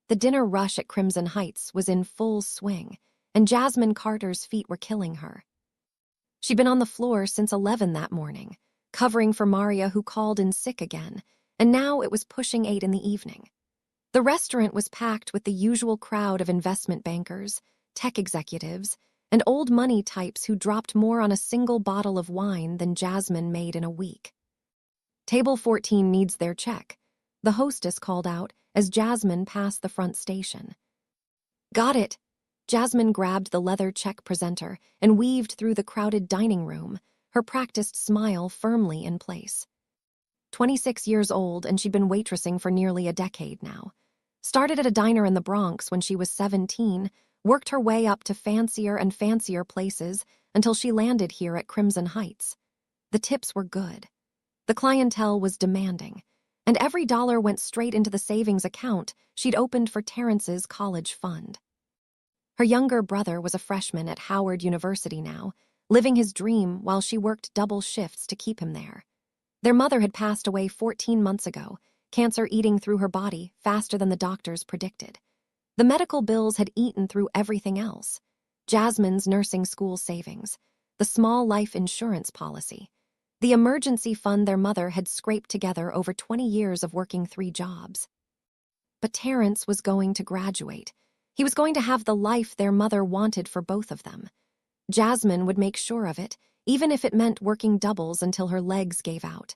The dinner rush at Crimson Heights was in full swing, and Jasmine Carter's feet were killing her. She'd been on the floor since 11 that morning, covering for Maria, who called in sick again, and now it was pushing 8 in the evening. The restaurant was packed with the usual crowd of investment bankers, tech executives, and old money types who dropped more on a single bottle of wine than Jasmine made in a week. "Table 14 needs their check," the hostess called out as Jasmine passed the front station. "Got it." Jasmine grabbed the leather check presenter and weaved through the crowded dining room, her practiced smile firmly in place. 26 years old, and she'd been waitressing for nearly a decade now. Started at a diner in the Bronx when she was 17, worked her way up to fancier and fancier places until she landed here at Crimson Heights. The tips were good. The clientele was demanding, and every dollar went straight into the savings account she'd opened for Terrence's college fund. Her younger brother was a freshman at Howard University now, living his dream while she worked double shifts to keep him there. Their mother had passed away 14 months ago, cancer eating through her body faster than the doctors predicted. The medical bills had eaten through everything else: Jasmine's nursing school savings, the small life insurance policy, the emergency fund their mother had scraped together over 20 years of working 3 jobs. But Terrence was going to graduate. He was going to have the life their mother wanted for both of them. Jasmine would make sure of it, even if it meant working doubles until her legs gave out.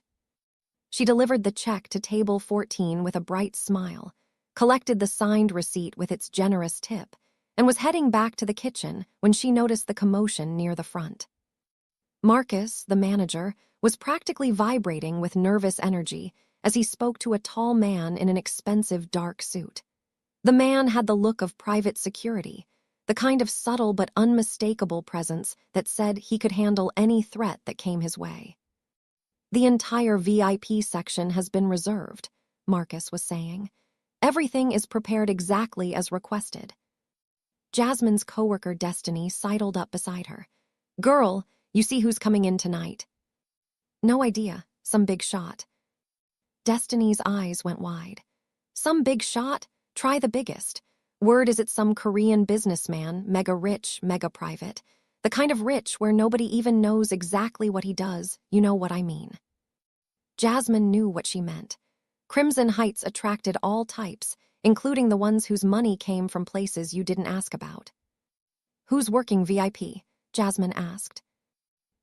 She delivered the check to table 14 with a bright smile, collected the signed receipt with its generous tip, and was heading back to the kitchen when she noticed the commotion near the front. Marcus, the manager, was practically vibrating with nervous energy as he spoke to a tall man in an expensive dark suit. The man had the look of private security, the kind of subtle but unmistakable presence that said he could handle any threat that came his way. "The entire VIP section has been reserved," Marcus was saying. "Everything is prepared exactly as requested." Jasmine's coworker Destiny sidled up beside her. "Girl, you see who's coming in tonight?" "No idea. Some big shot." Destiny's eyes went wide. "Some big shot? Try the biggest. Word is it's some Korean businessman, mega rich, mega private. The kind of rich where nobody even knows exactly what he does, you know what I mean." Jasmine knew what she meant. Crimson Heights attracted all types, including the ones whose money came from places you didn't ask about. "Who's working VIP?" Jasmine asked.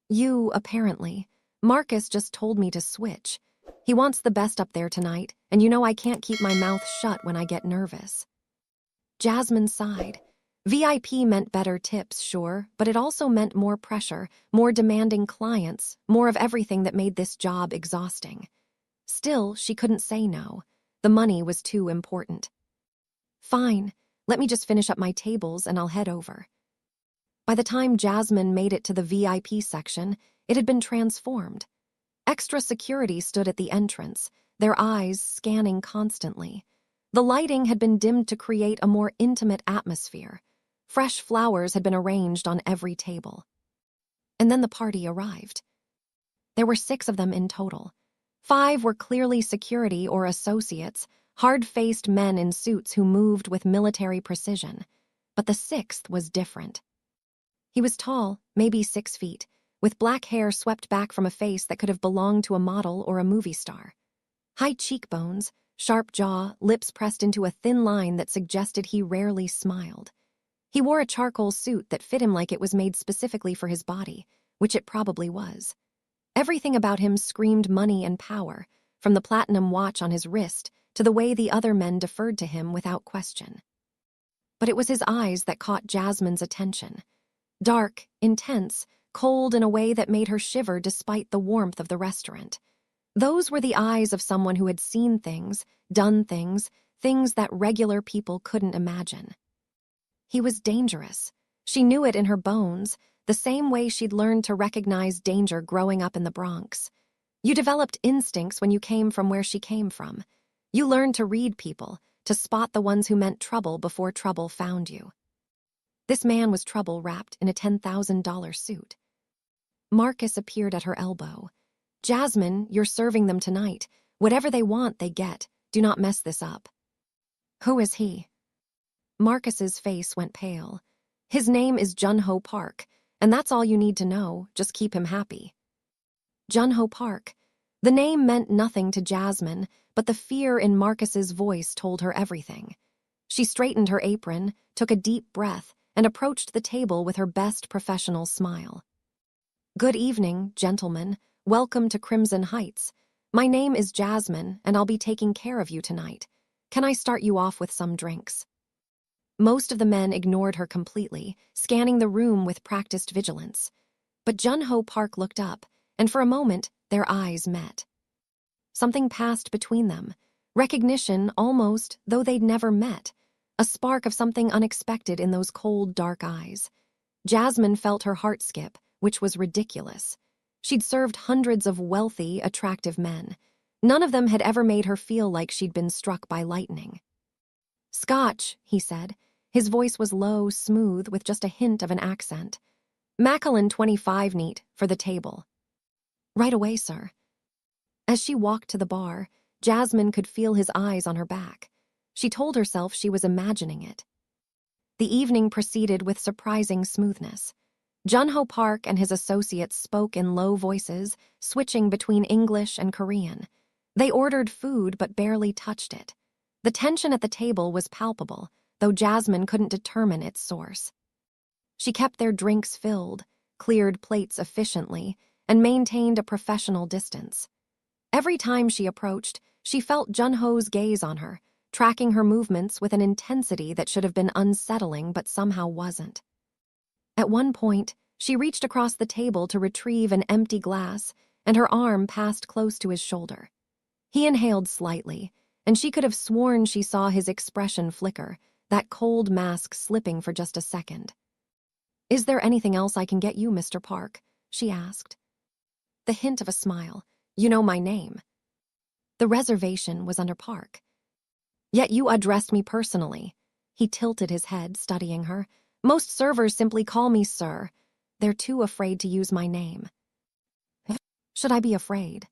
"You, apparently. Marcus just told me to switch. He wants the best up there tonight, and you know I can't keep my mouth shut when I get nervous." Jasmine sighed. VIP meant better tips, sure, but it also meant more pressure, more demanding clients, more of everything that made this job exhausting. Still, she couldn't say no. The money was too important. "Fine, let me just finish up my tables and I'll head over." By the time Jasmine made it to the VIP section, it had been transformed. Extra security stood at the entrance, their eyes scanning constantly. The lighting had been dimmed to create a more intimate atmosphere. Fresh flowers had been arranged on every table. And then the party arrived. There were 6 of them in total. 5 were clearly security or associates, hard-faced men in suits who moved with military precision. But the 6th was different. He was tall, maybe 6 feet, with black hair swept back from a face that could have belonged to a model or a movie star. High cheekbones, sharp jaw, lips pressed into a thin line that suggested he rarely smiled. He wore a charcoal suit that fit him like it was made specifically for his body, which it probably was. Everything about him screamed money and power, from the platinum watch on his wrist to the way the other men deferred to him without question. But it was his eyes that caught Jasmine's attention. Dark, intense, cold in a way that made her shiver despite the warmth of the restaurant. Those were the eyes of someone who had seen things, done things, things that regular people couldn't imagine. He was dangerous. She knew it in her bones, the same way she'd learned to recognize danger growing up in the Bronx. You developed instincts when you came from where she came from. You learned to read people, to spot the ones who meant trouble before trouble found you. This man was trouble wrapped in a $10,000 suit. Marcus appeared at her elbow. "Jasmine, you're serving them tonight. Whatever they want, they get. Do not mess this up." "Who is he?" Marcus's face went pale. His name is Jun-Ho Park, and that's all you need to know, just keep him happy. Jun-Ho Park. The name meant nothing to Jasmine, but the fear in Marcus's voice told her everything. She straightened her apron, took a deep breath, and approached the table with her best professional smile. Good evening, gentlemen. Welcome to Crimson Heights. My name is Jasmine, and I'll be taking care of you tonight. Can I start you off with some drinks? Most of the men ignored her completely, scanning the room with practiced vigilance. But Jun-Ho Park looked up, and for a moment, their eyes met. Something passed between them. Recognition, almost, though they'd never met. A spark of something unexpected in those cold, dark eyes. Jasmine felt her heart skip, which was ridiculous. She'd served hundreds of wealthy, attractive men. None of them had ever made her feel like she'd been struck by lightning. "Scotch," he said. His voice was low, smooth, with just a hint of an accent. "Macallan 25 neat, for the table." "Right away, sir." As she walked to the bar, Jasmine could feel his eyes on her back. She told herself she was imagining it. The evening proceeded with surprising smoothness. Jun-Ho Park and his associates spoke in low voices, switching between English and Korean. They ordered food but barely touched it. The tension at the table was palpable, though Jasmine couldn't determine its source. She kept their drinks filled, cleared plates efficiently, and maintained a professional distance. Every time she approached, she felt Jun-Ho's gaze on her, tracking her movements with an intensity that should have been unsettling but somehow wasn't. At one point, she reached across the table to retrieve an empty glass, and her arm passed close to his shoulder. He inhaled slightly, and she could have sworn she saw his expression flicker, that cold mask slipping for just a second. "Is there anything else I can get you, Mr. Park?" she asked. The hint of a smile. "You know my name." The reservation was under Park. "Yet you addressed me personally." He tilted his head, studying her. "Most servers simply call me sir. They're too afraid to use my name." Should I be afraid?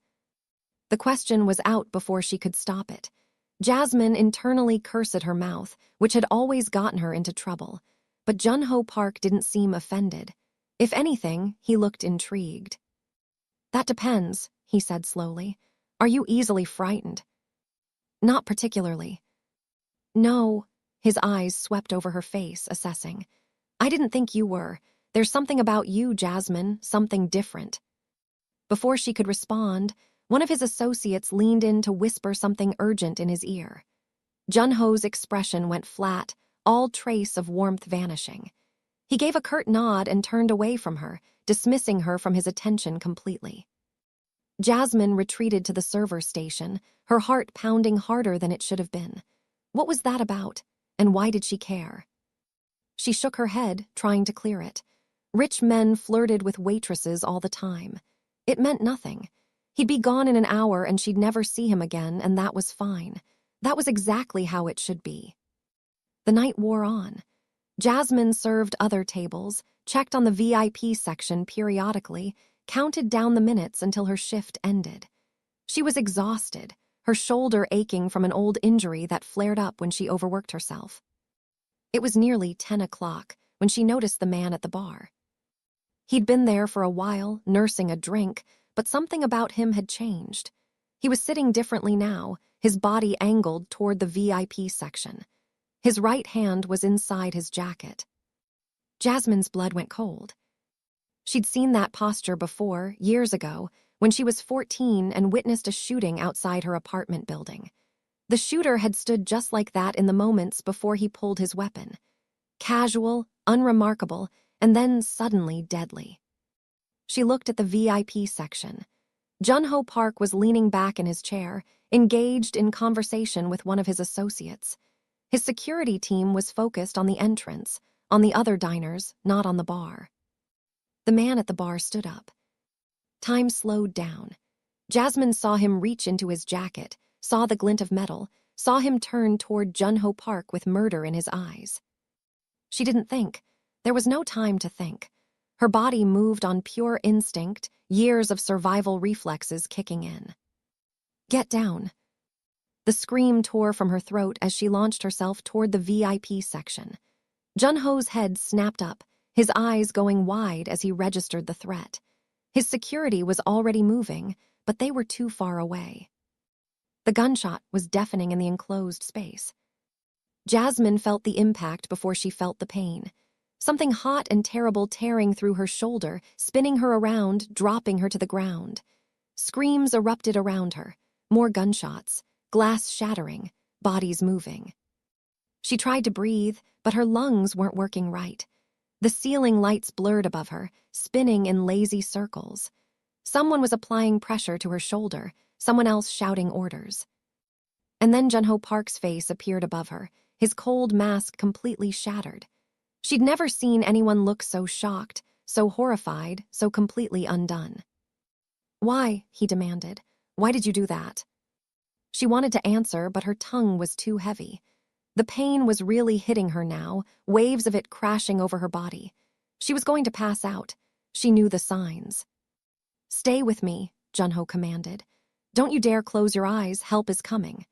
The question was out before she could stop it. Jasmine internally cursed her mouth, which had always gotten her into trouble. But Jun-Ho Park didn't seem offended. If anything, he looked intrigued. "That depends," he said slowly. "Are you easily frightened?" "Not particularly." "No." His eyes swept over her face, assessing. "I didn't think you were. There's something about you, Jasmine, something different." Before she could respond, one of his associates leaned in to whisper something urgent in his ear. Jun-Ho's expression went flat, all trace of warmth vanishing. He gave a curt nod and turned away from her, dismissing her from his attention completely. Jasmine retreated to the server station, her heart pounding harder than it should have been. What was that about, and why did she care? She shook her head, trying to clear it. Rich men flirted with waitresses all the time. It meant nothing. He'd be gone in an hour and she'd never see him again, and that was fine. That was exactly how it should be. The night wore on. Jasmine served other tables, checked on the VIP section periodically, counted down the minutes until her shift ended. She was exhausted, her shoulder aching from an old injury that flared up when she overworked herself. It was nearly 10 o'clock when she noticed the man at the bar. He'd been there for a while, nursing a drink, but something about him had changed. He was sitting differently now, his body angled toward the VIP section. His right hand was inside his jacket. Jasmine's blood went cold. She'd seen that posture before, years ago, when she was 14 and witnessed a shooting outside her apartment building. The shooter had stood just like that in the moments before he pulled his weapon. Casual, unremarkable, and then suddenly deadly. She looked at the VIP section. Jun-Ho Park was leaning back in his chair, engaged in conversation with one of his associates. His security team was focused on the entrance, on the other diners, not on the bar. The man at the bar stood up. Time slowed down. Jasmine saw him reach into his jacket, saw the glint of metal, saw him turn toward Jun-Ho Park with murder in his eyes. She didn't think. There was no time to think. Her body moved on pure instinct, years of survival reflexes kicking in. "Get down." The scream tore from her throat as she launched herself toward the VIP section. Jun-ho's head snapped up, his eyes going wide as he registered the threat. His security was already moving, but they were too far away. The gunshot was deafening in the enclosed space. Jasmine felt the impact before she felt the pain. Something hot and terrible tearing through her shoulder, spinning her around, dropping her to the ground. Screams erupted around her. More gunshots, glass shattering, bodies moving. She tried to breathe, but her lungs weren't working right. The ceiling lights blurred above her, spinning in lazy circles. Someone was applying pressure to her shoulder, someone else shouting orders. And then Jun-ho Park's face appeared above her, his cold mask completely shattered. She'd never seen anyone look so shocked, so horrified, so completely undone. "Why?" he demanded. "Why did you do that?" She wanted to answer, but her tongue was too heavy. The pain was really hitting her now, waves of it crashing over her body. She was going to pass out. She knew the signs. "Stay with me," Jun-ho commanded. "Don't you dare close your eyes, help is coming."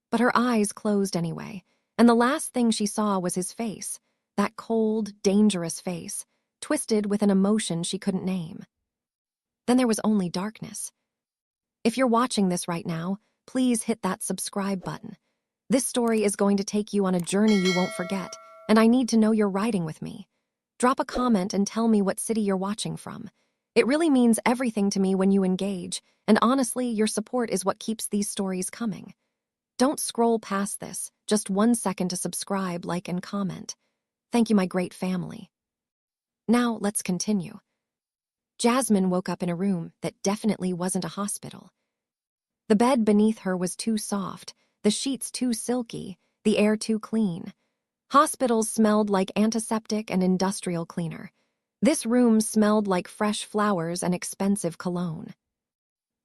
But her eyes closed anyway, and the last thing she saw was his face, that cold, dangerous face, twisted with an emotion she couldn't name. Then there was only darkness. If you're watching this right now, please hit that subscribe button. This story is going to take you on a journey you won't forget, and I need to know you're riding with me. Drop a comment and tell me what city you're watching from. It really means everything to me when you engage, and honestly, your support is what keeps these stories coming. Don't scroll past this, just 1 second to subscribe, like, and comment. Thank you, my great family. Now, let's continue. Jasmine woke up in a room that definitely wasn't a hospital. The bed beneath her was too soft, the sheets too silky, the air too clean. Hospitals smelled like antiseptic and industrial cleaner. This room smelled like fresh flowers and expensive cologne.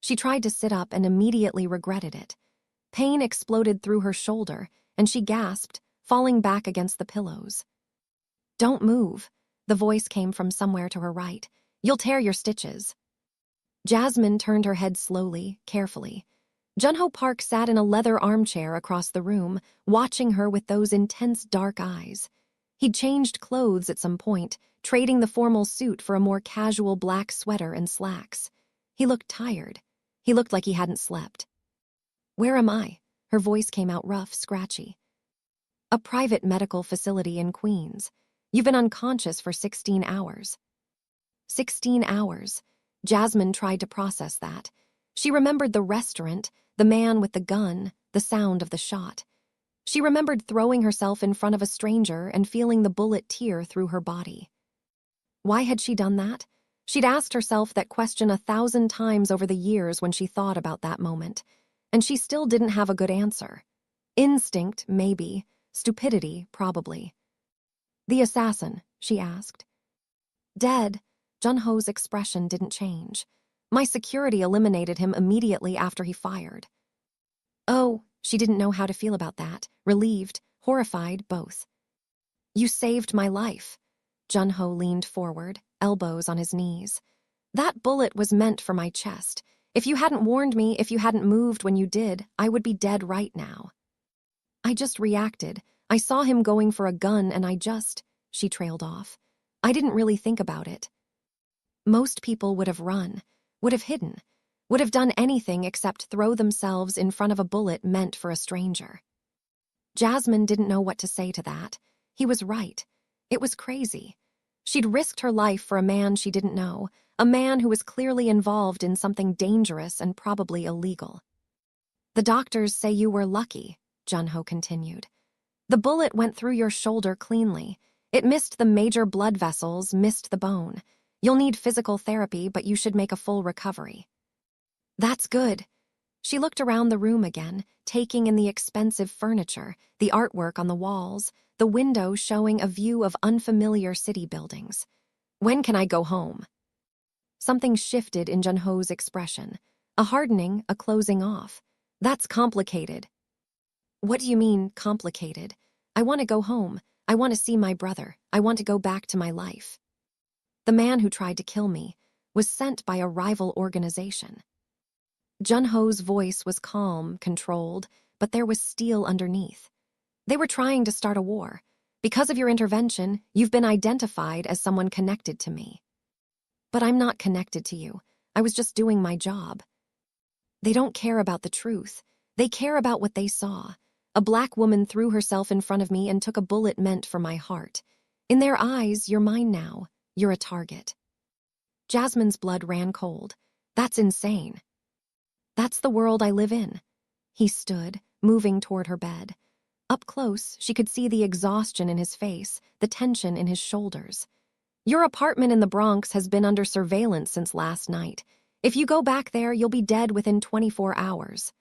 She tried to sit up and immediately regretted it. Pain exploded through her shoulder, and she gasped, falling back against the pillows. "Don't move," the voice came from somewhere to her right. "You'll tear your stitches." Jasmine turned her head slowly, carefully. Jun-ho Park sat in a leather armchair across the room, watching her with those intense dark eyes. He'd changed clothes at some point, trading the formal suit for a more casual black sweater and slacks. He looked tired. He looked like he hadn't slept. "Where am I?" Her voice came out rough, scratchy. "A private medical facility in Queens. You've been unconscious for 16 hours. 16 hours. Jasmine tried to process that. She remembered the restaurant, the man with the gun, the sound of the shot. She remembered throwing herself in front of a stranger and feeling the bullet tear through her body. Why had she done that? She'd asked herself that question 1,000 times over the years when she thought about that moment, and she still didn't have a good answer. Instinct, maybe. Stupidity, probably. "The assassin?" she asked. "Dead." Jun-ho's expression didn't change. "My security eliminated him immediately after he fired." Oh, she didn't know how to feel about that. Relieved, horrified, both. "You saved my life." Jun-ho leaned forward, elbows on his knees. "That bullet was meant for my chest. If you hadn't warned me, if you hadn't moved when you did, I would be dead right now." "I just reacted. I saw him going for a gun and she trailed off. "I didn't really think about it." Most people would have run, would have hidden, would have done anything except throw themselves in front of a bullet meant for a stranger. Jasmine didn't know what to say to that. He was right. It was crazy. She'd risked her life for a man she didn't know, a man who was clearly involved in something dangerous and probably illegal. "The doctors say you were lucky," Jun-ho continued. "The bullet went through your shoulder cleanly. It missed the major blood vessels, missed the bone. You'll need physical therapy, but you should make a full recovery." "That's good." She looked around the room again, taking in the expensive furniture, the artwork on the walls, the window showing a view of unfamiliar city buildings. "When can I go home?" Something shifted in Jun-ho's expression. A hardening, a closing off. "That's complicated." "What do you mean, complicated?" "I want to go home. I want to see my brother. I want to go back to my life." "The man who tried to kill me was sent by a rival organization." Junho's voice was calm, controlled, but there was steel underneath. They were trying to start a war. Because of your intervention, you've been identified as someone connected to me. But I'm not connected to you. I was just doing my job. They don't care about the truth. They care about what they saw. A black woman threw herself in front of me and took a bullet meant for my heart. In their eyes, you're mine now. You're a target. Jasmine's blood ran cold. That's insane. That's the world I live in. He stood, moving toward her bed. Up close, she could see the exhaustion in his face, the tension in his shoulders. Your apartment in the Bronx has been under surveillance since last night. If you go back there, you'll be dead within 24 hours.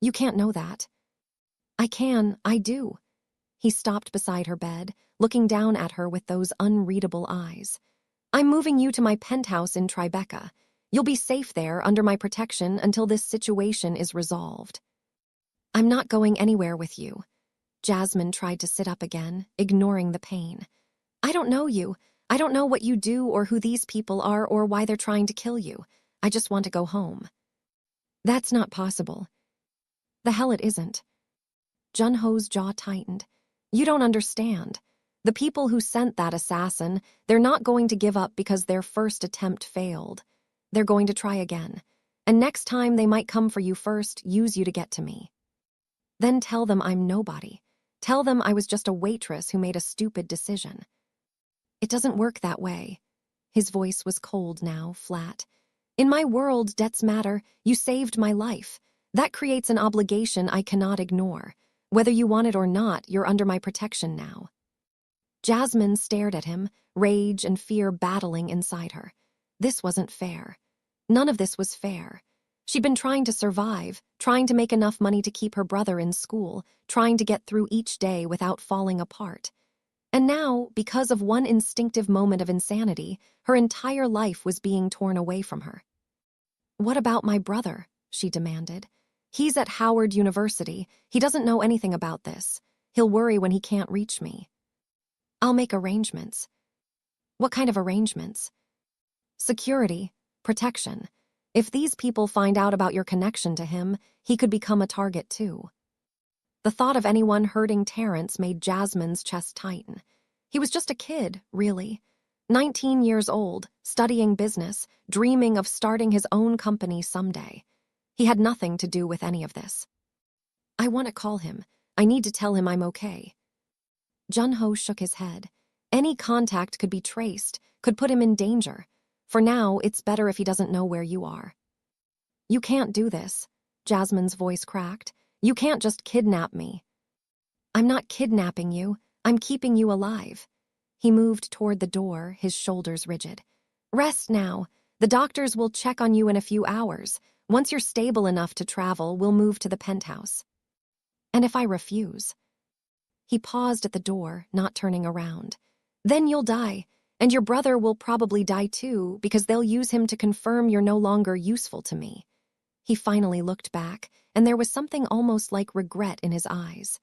You can't know that. I can, I do. He stopped beside her bed, looking down at her with those unreadable eyes. I'm moving you to my penthouse in Tribeca. You'll be safe there under my protection until this situation is resolved. I'm not going anywhere with you. Jasmine tried to sit up again, ignoring the pain. I don't know you. I don't know what you do or who these people are or why they're trying to kill you. I just want to go home. That's not possible. The hell it isn't. Junho's jaw tightened. You don't understand. The people who sent that assassin, they're not going to give up because their first attempt failed. They're going to try again. And next time they might come for you first, use you to get to me. Then tell them I'm nobody. Tell them I was just a waitress who made a stupid decision. It doesn't work that way. His voice was cold now, flat. In my world, debts matter. You saved my life. That creates an obligation I cannot ignore. Whether you want it or not, you're under my protection now. Jasmine stared at him, rage and fear battling inside her. This wasn't fair. None of this was fair. She'd been trying to survive, trying to make enough money to keep her brother in school, trying to get through each day without falling apart. And now, because of one instinctive moment of insanity, her entire life was being torn away from her. What about my brother? She demanded. He's at Howard University. He doesn't know anything about this. He'll worry when he can't reach me. I'll make arrangements. What kind of arrangements? Security, protection. If these people find out about your connection to him, he could become a target too. The thought of anyone hurting Terrence made Jasmine's chest tighten. He was just a kid, really. 19 years old, studying business, dreaming of starting his own company someday. He had nothing to do with any of this. I want to call him. I need to tell him I'm okay. Junho shook his head. Any contact could be traced, could put him in danger. For now, it's better if he doesn't know where you are. You can't do this. Jasmine's voice cracked. You can't just kidnap me. I'm not kidnapping you. I'm keeping you alive. He moved toward the door, his shoulders rigid. Rest now. The doctors will check on you in a few hours. Once you're stable enough to travel, we'll move to the penthouse. And if I refuse? He paused at the door, not turning around. Then you'll die, and your brother will probably die too, because they'll use him to confirm you're no longer useful to me. He finally looked back, and there was something almost like regret in his eyes.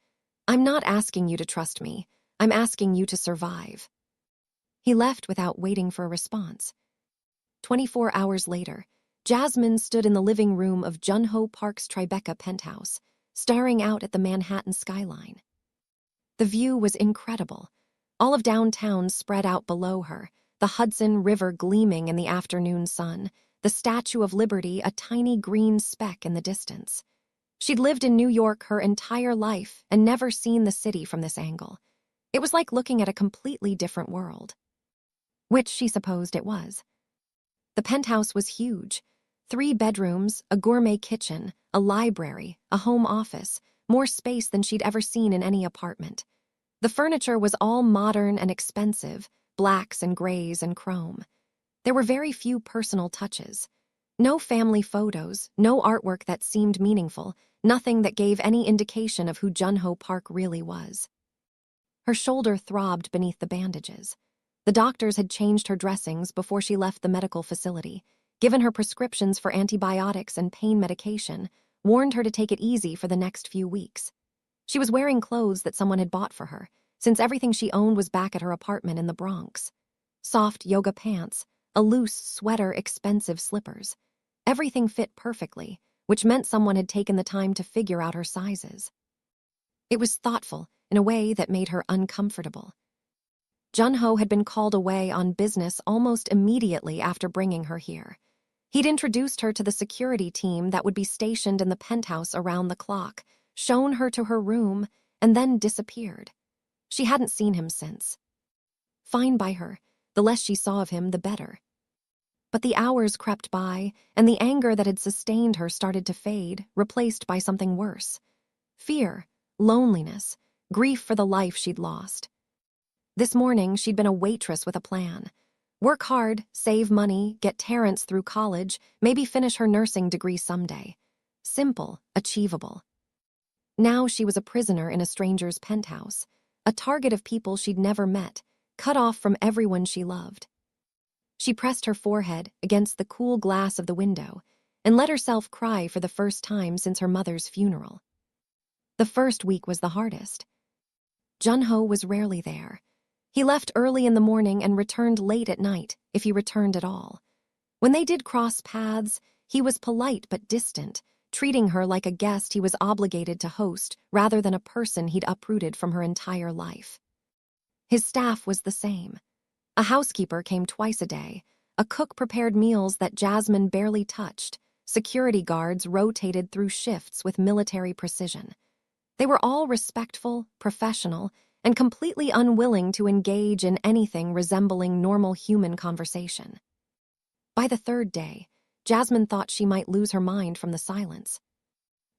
I'm not asking you to trust me. I'm asking you to survive. He left without waiting for a response. 24 hours later, Jasmine stood in the living room of Junho Park's Tribeca penthouse, staring out at the Manhattan skyline. The view was incredible. All of downtown spread out below her, the Hudson River gleaming in the afternoon sun, the Statue of Liberty a tiny green speck in the distance. She'd lived in New York her entire life and never seen the city from this angle. It was like looking at a completely different world. Which she supposed it was. The penthouse was huge. 3 bedrooms, a gourmet kitchen, a library, a home office, more space than she'd ever seen in any apartment. The furniture was all modern and expensive, blacks and grays and chrome. There were very few personal touches. No family photos, no artwork that seemed meaningful, nothing that gave any indication of who Junho Park really was. Her shoulder throbbed beneath the bandages. The doctors had changed her dressings before she left the medical facility, given her prescriptions for antibiotics and pain medication, warned her to take it easy for the next few weeks. She was wearing clothes that someone had bought for her, since everything she owned was back at her apartment in the Bronx. Soft yoga pants, a loose sweater, expensive slippers. Everything fit perfectly, which meant someone had taken the time to figure out her sizes. It was thoughtful in a way that made her uncomfortable. Jun-ho had been called away on business almost immediately after bringing her here. He'd introduced her to the security team that would be stationed in the penthouse around the clock, shown her to her room, and then disappeared. She hadn't seen him since. Fine by her, the less she saw of him, the better. But the hours crept by, and the anger that had sustained her started to fade, replaced by something worse. Fear, loneliness, grief for the life she'd lost. This morning, she'd been a waitress with a plan. Work hard, save money, get Terrence through college, maybe finish her nursing degree someday. Simple, achievable. Now she was a prisoner in a stranger's penthouse, a target of people she'd never met, cut off from everyone she loved. She pressed her forehead against the cool glass of the window and let herself cry for the first time since her mother's funeral. The first week was the hardest. Jun-ho was rarely there. He left early in the morning and returned late at night, if he returned at all. When they did cross paths, he was polite but distant, treating her like a guest he was obligated to host rather than a person he'd uprooted from her entire life. His staff was the same. A housekeeper came twice a day. A cook prepared meals that Jasmine barely touched. Security guards rotated through shifts with military precision. They were all respectful, professional, and completely unwilling to engage in anything resembling normal human conversation. By the third day, Jasmine thought she might lose her mind from the silence.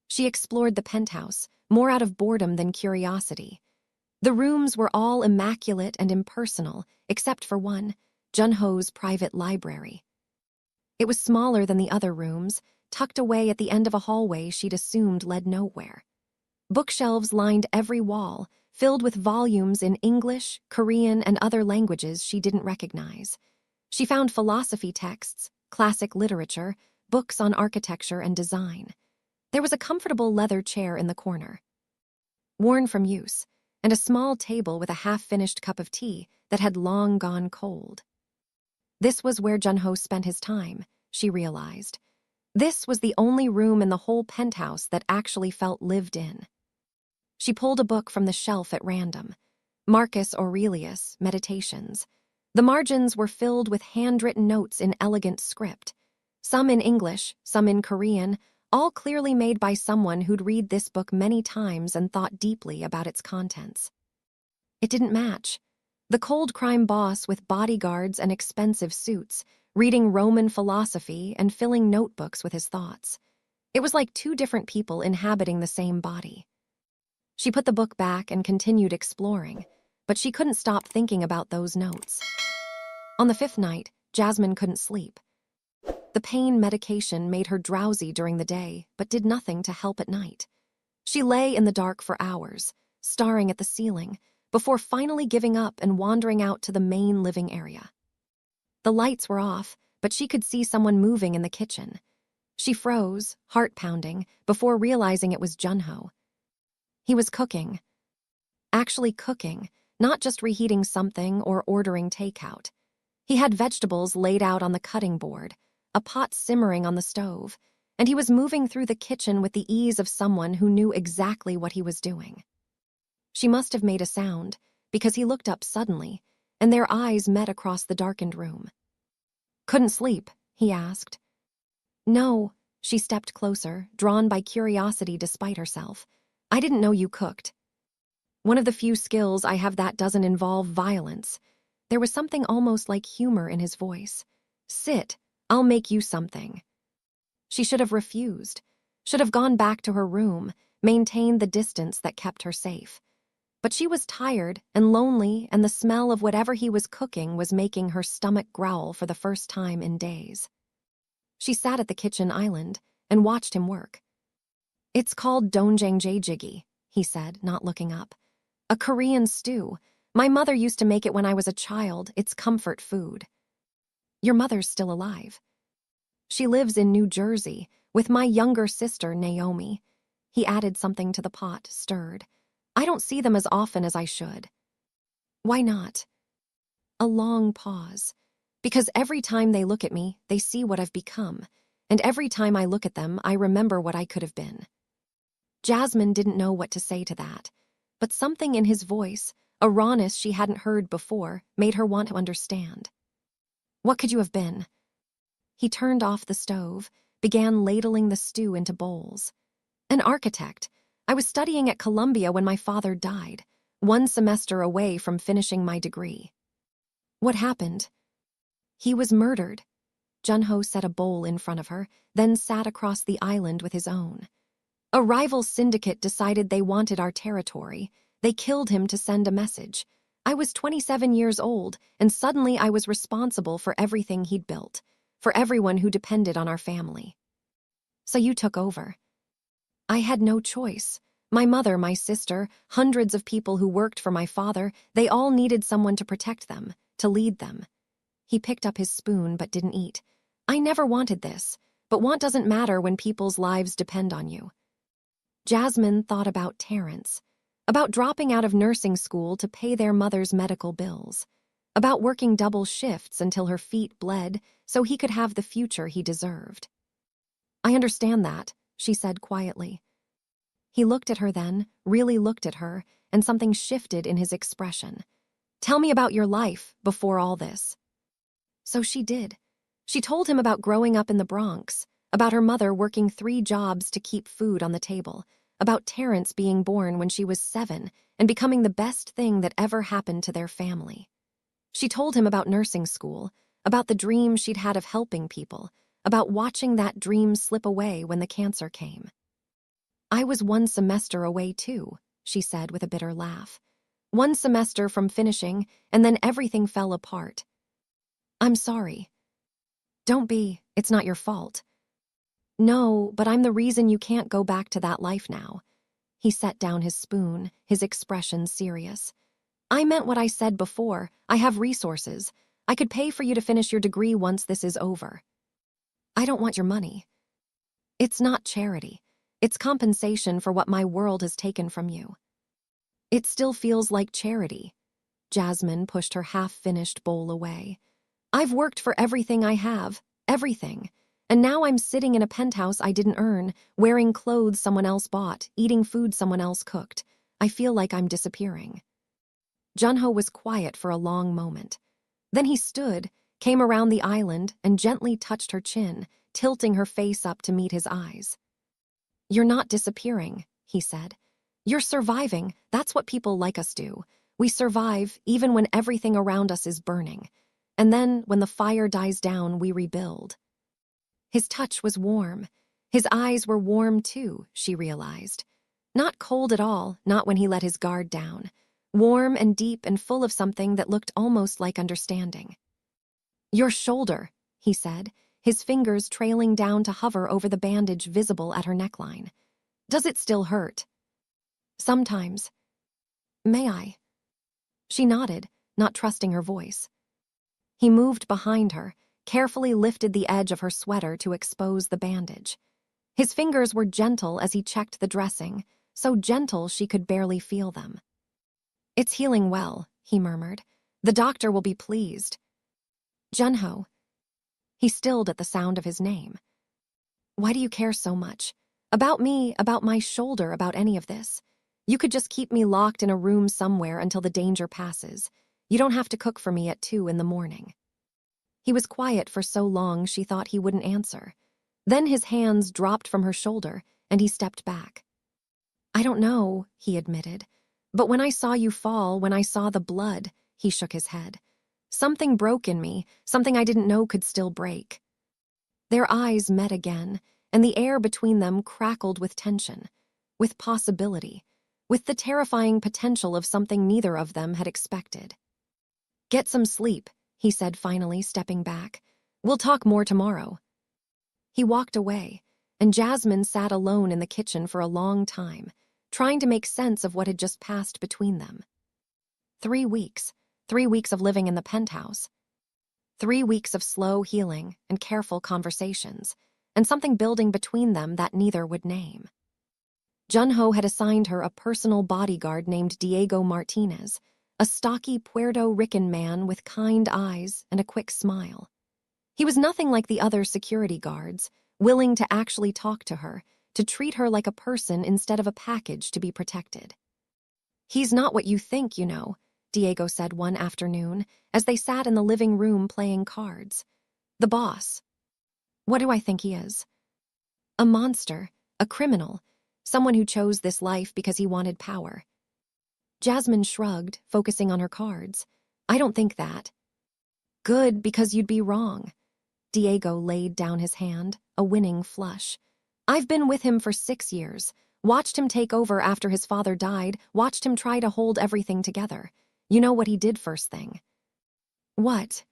She explored the penthouse, more out of boredom than curiosity. The rooms were all immaculate and impersonal, except for one, Jun-ho's private library. It was smaller than the other rooms, tucked away at the end of a hallway she'd assumed led nowhere. Bookshelves lined every wall, filled with volumes in English, Korean, and other languages she didn't recognize. She found philosophy texts, classic literature, books on architecture and design. There was a comfortable leather chair in the corner, worn from use, and a small table with a half-finished cup of tea that had long gone cold. This was where Jun-ho spent his time, she realized. This was the only room in the whole penthouse that actually felt lived in. She pulled a book from the shelf at random. Marcus Aurelius, Meditations. The margins were filled with handwritten notes in elegant script. Some in English, some in Korean, all clearly made by someone who'd read this book many times and thought deeply about its contents. It didn't match. The cold crime boss with bodyguards and expensive suits, reading Roman philosophy and filling notebooks with his thoughts. It was like two different people inhabiting the same body. She put the book back and continued exploring, but she couldn't stop thinking about those notes. On the fifth night, Jasmine couldn't sleep. The pain medication made her drowsy during the day, but did nothing to help at night. She lay in the dark for hours, staring at the ceiling, before finally giving up and wandering out to the main living area. The lights were off, but she could see someone moving in the kitchen. She froze, heart pounding, before realizing it was Jun-ho. He was cooking. Actually cooking, not just reheating something or ordering takeout. He had vegetables laid out on the cutting board, a pot simmering on the stove, and he was moving through the kitchen with the ease of someone who knew exactly what he was doing. She must have made a sound, because he looked up suddenly, and their eyes met across the darkened room. "Couldn't sleep?" he asked. "No," she stepped closer, drawn by curiosity despite herself. "I didn't know you cooked. One of the few skills I have that doesn't involve violence." There was something almost like humor in his voice. "Sit, I'll make you something." She should have refused, should have gone back to her room, maintained the distance that kept her safe. But she was tired and lonely, and the smell of whatever he was cooking was making her stomach growl for the first time in days. She sat at the kitchen island and watched him work. "It's called doenjangjjigi," he said, not looking up. "A Korean stew. My mother used to make it when I was a child. It's comfort food." "Your mother's still alive." "She lives in New Jersey with my younger sister, Naomi." He added something to the pot, stirred. "I don't see them as often as I should." "Why not?" A long pause. "Because every time they look at me, they see what I've become. and every time I look at them, I remember what I could have been." Jasmine didn't know what to say to that, but something in his voice, a rawness she hadn't heard before, made her want to understand. "What could you have been?" He turned off the stove, began ladling the stew into bowls. "An architect. I was studying at Columbia when my father died, 1 semester away from finishing my degree." "What happened?" "He was murdered." Junho set a bowl in front of her, then sat across the island with his own. "A rival syndicate decided they wanted our territory. They killed him to send a message. I was 27 years old, and suddenly I was responsible for everything he'd built, for everyone who depended on our family." "So you took over?" "I had no choice. My mother, my sister, hundreds of people who worked for my father, they all needed someone to protect them, to lead them." He picked up his spoon but didn't eat. "I never wanted this, but want doesn't matter when people's lives depend on you." Jasmine thought about Terrence, about dropping out of nursing school to pay their mother's medical bills, about working double shifts until her feet bled so he could have the future he deserved. "I understand that," she said quietly. He looked at her then, really looked at her, and something shifted in his expression. "Tell me about your life before all this." So she did. She told him about growing up in the Bronx, about her mother working 3 jobs to keep food on the table, about Terrence being born when she was 7 and becoming the best thing that ever happened to their family. She told him about nursing school, about the dream she'd had of helping people, about watching that dream slip away when the cancer came. "I was 1 semester away too," she said with a bitter laugh. 1 semester from finishing, and then everything fell apart. "I'm sorry." "Don't be, it's not your fault." "No, but I'm the reason you can't go back to that life now." He set down his spoon, his expression serious. "I meant what I said before. I have resources. I could pay for you to finish your degree once this is over." "I don't want your money." "It's not charity. It's compensation for what my world has taken from you." "It still feels like charity." Jasmine pushed her half-finished bowl away. "I've worked for everything I have, everything. And now I'm sitting in a penthouse I didn't earn, wearing clothes someone else bought, eating food someone else cooked. I feel like I'm disappearing." Junho was quiet for a long moment. Then he stood, came around the island, and gently touched her chin, tilting her face up to meet his eyes. "You're not disappearing," he said. "You're surviving. That's what people like us do. We survive even when everything around us is burning. And then, when the fire dies down, we rebuild." His touch was warm. His eyes were warm too, she realized. Not cold at all, not when he let his guard down. Warm and deep and full of something that looked almost like understanding. "Your shoulder," he said, his fingers trailing down to hover over the bandage visible at her neckline. "Does it still hurt?" "Sometimes." "May I?" She nodded, not trusting her voice. He moved behind her, carefully lifted the edge of her sweater to expose the bandage. His fingers were gentle as he checked the dressing, so gentle she could barely feel them. "It's healing well," he murmured. "The doctor will be pleased." "Junho." He stilled at the sound of his name. "Why do you care so much? About me, about my shoulder, about any of this? You could just keep me locked in a room somewhere until the danger passes. You don't have to cook for me at 2 in the morning." He was quiet for so long she thought he wouldn't answer. Then his hands dropped from her shoulder, and he stepped back. "I don't know," he admitted. "But when I saw you fall, when I saw the blood," he shook his head. "Something broke in me, something I didn't know could still break." Their eyes met again, and the air between them crackled with tension, with possibility, with the terrifying potential of something neither of them had expected. "Get some sleep," he said finally, stepping back. "We'll talk more tomorrow." He walked away, and Jasmine sat alone in the kitchen for a long time, trying to make sense of what had just passed between them. 3 weeks. 3 weeks of living in the penthouse. 3 weeks of slow healing and careful conversations, and something building between them that neither would name. Junho had assigned her a personal bodyguard named Diego Martinez, a stocky Puerto Rican man with kind eyes and a quick smile. He was nothing like the other security guards, willing to actually talk to her, to treat her like a person instead of a package to be protected. "He's not what you think, you know," Diego said one afternoon as they sat in the living room playing cards. "The boss. What do I think he is? A monster, a criminal, someone who chose this life because he wanted power." Jasmine shrugged, focusing on her cards. "I don't think that." "Good, because you'd be wrong." Diego laid down his hand, a winning flush. "I've been with him for 6 years, watched him take over after his father died, watched him try to hold everything together. You know what he did first thing?" "What?"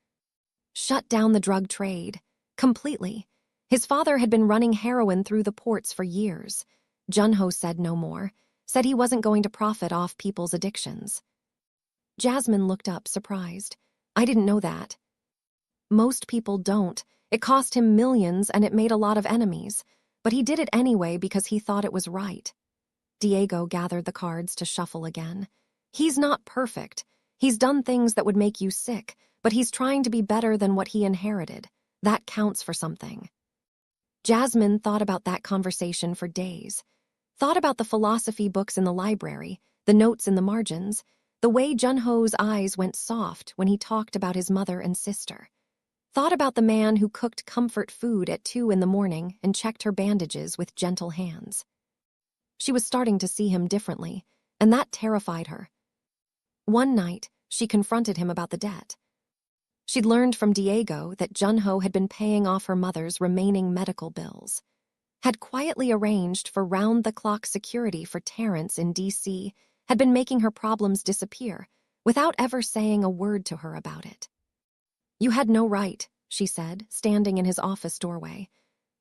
"Shut down the drug trade. Completely. His father had been running heroin through the ports for years. Junho said no more, said he wasn't going to profit off people's addictions." Jasmine looked up, surprised. "I didn't know that." "Most people don't. It cost him millions and it made a lot of enemies. But he did it anyway because he thought it was right." Diego gathered the cards to shuffle again. "He's not perfect. He's done things that would make you sick, but he's trying to be better than what he inherited. That counts for something." Jasmine thought about that conversation for days. Thought about the philosophy books in the library, the notes in the margins, the way Junho's eyes went soft when he talked about his mother and sister. Thought about the man who cooked comfort food at 2 a.m. and checked her bandages with gentle hands. She was starting to see him differently, and that terrified her. One night, she confronted him about the debt. She'd learned from Diego that Junho had been paying off her mother's remaining medical bills, had quietly arranged for round-the-clock security for Terrence in D.C., had been making her problems disappear without ever saying a word to her about it. "You had no right," she said, standing in his office doorway.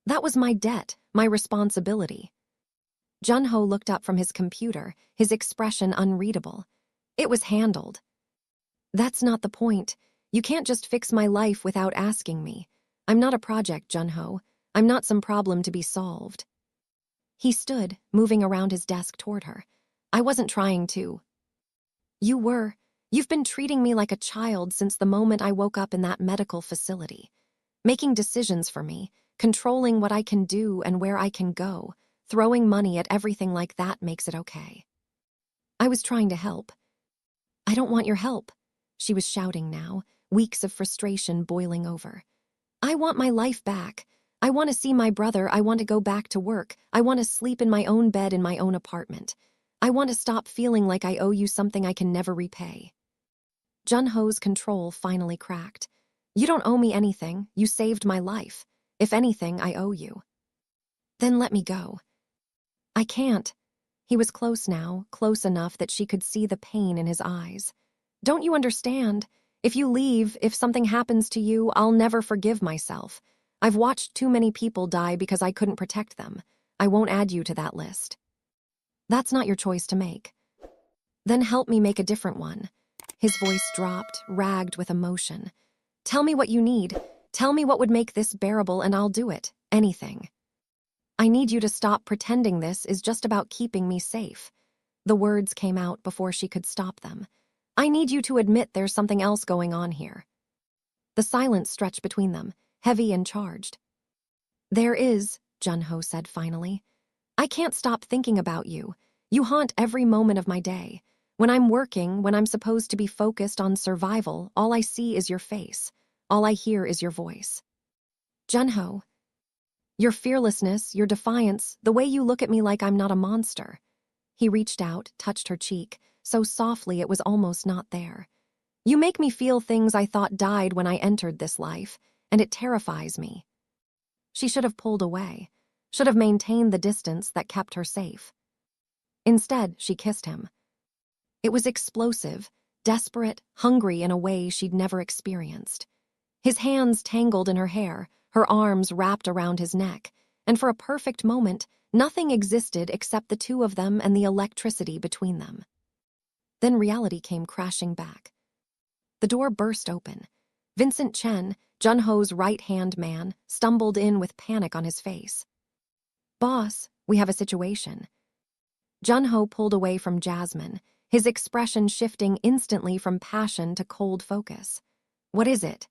"That was my debt, my responsibility." Junho looked up from his computer, his expression unreadable. "It was handled." "That's not the point. You can't just fix my life without asking me. I'm not a project, Junho. I'm not some problem to be solved." He stood, moving around his desk toward her. "I wasn't trying to." "You were. You've been treating me like a child since the moment I woke up in that medical facility. Making decisions for me, controlling what I can do and where I can go, throwing money at everything like that makes it okay." "I was trying to help." "I don't want your help." She was shouting now, weeks of frustration boiling over. "I want my life back. I want to see my brother. I want to go back to work. I want to sleep in my own bed in my own apartment. I want to stop feeling like I owe you something I can never repay." Junho's control finally cracked. "You don't owe me anything. You saved my life. If anything, I owe you." "Then let me go." "I can't." He was close now, close enough that she could see the pain in his eyes. "Don't you understand? If you leave, if something happens to you, I'll never forgive myself. I've watched too many people die because I couldn't protect them. I won't add you to that list." "That's not your choice to make." "Then help me make a different one." His voice dropped, ragged with emotion. "Tell me what you need. Tell me what would make this bearable and I'll do it. Anything." "I need you to stop pretending this is just about keeping me safe." The words came out before she could stop them. "I need you to admit there's something else going on here." The silence stretched between them, heavy and charged. "There is," Junho said finally. "I can't stop thinking about you. You haunt every moment of my day. When I'm working, when I'm supposed to be focused on survival, all I see is your face. All I hear is your voice." "Junho, your fearlessness, your defiance, the way you look at me like I'm not a monster." He reached out, touched her cheek, so softly it was almost not there. "You make me feel things I thought died when I entered this life, and it terrifies me." She should have pulled away, should have maintained the distance that kept her safe. Instead, she kissed him. It was explosive, desperate, hungry in a way she'd never experienced. His hands tangled in her hair, her arms wrapped around his neck, and for a perfect moment, nothing existed except the two of them and the electricity between them. Then reality came crashing back. The door burst open. Vincent Chen, Junho's right-hand man, stumbled in with panic on his face. "Boss, we have a situation." Junho pulled away from Jasmine, his expression shifting instantly from passion to cold focus. "What is it?"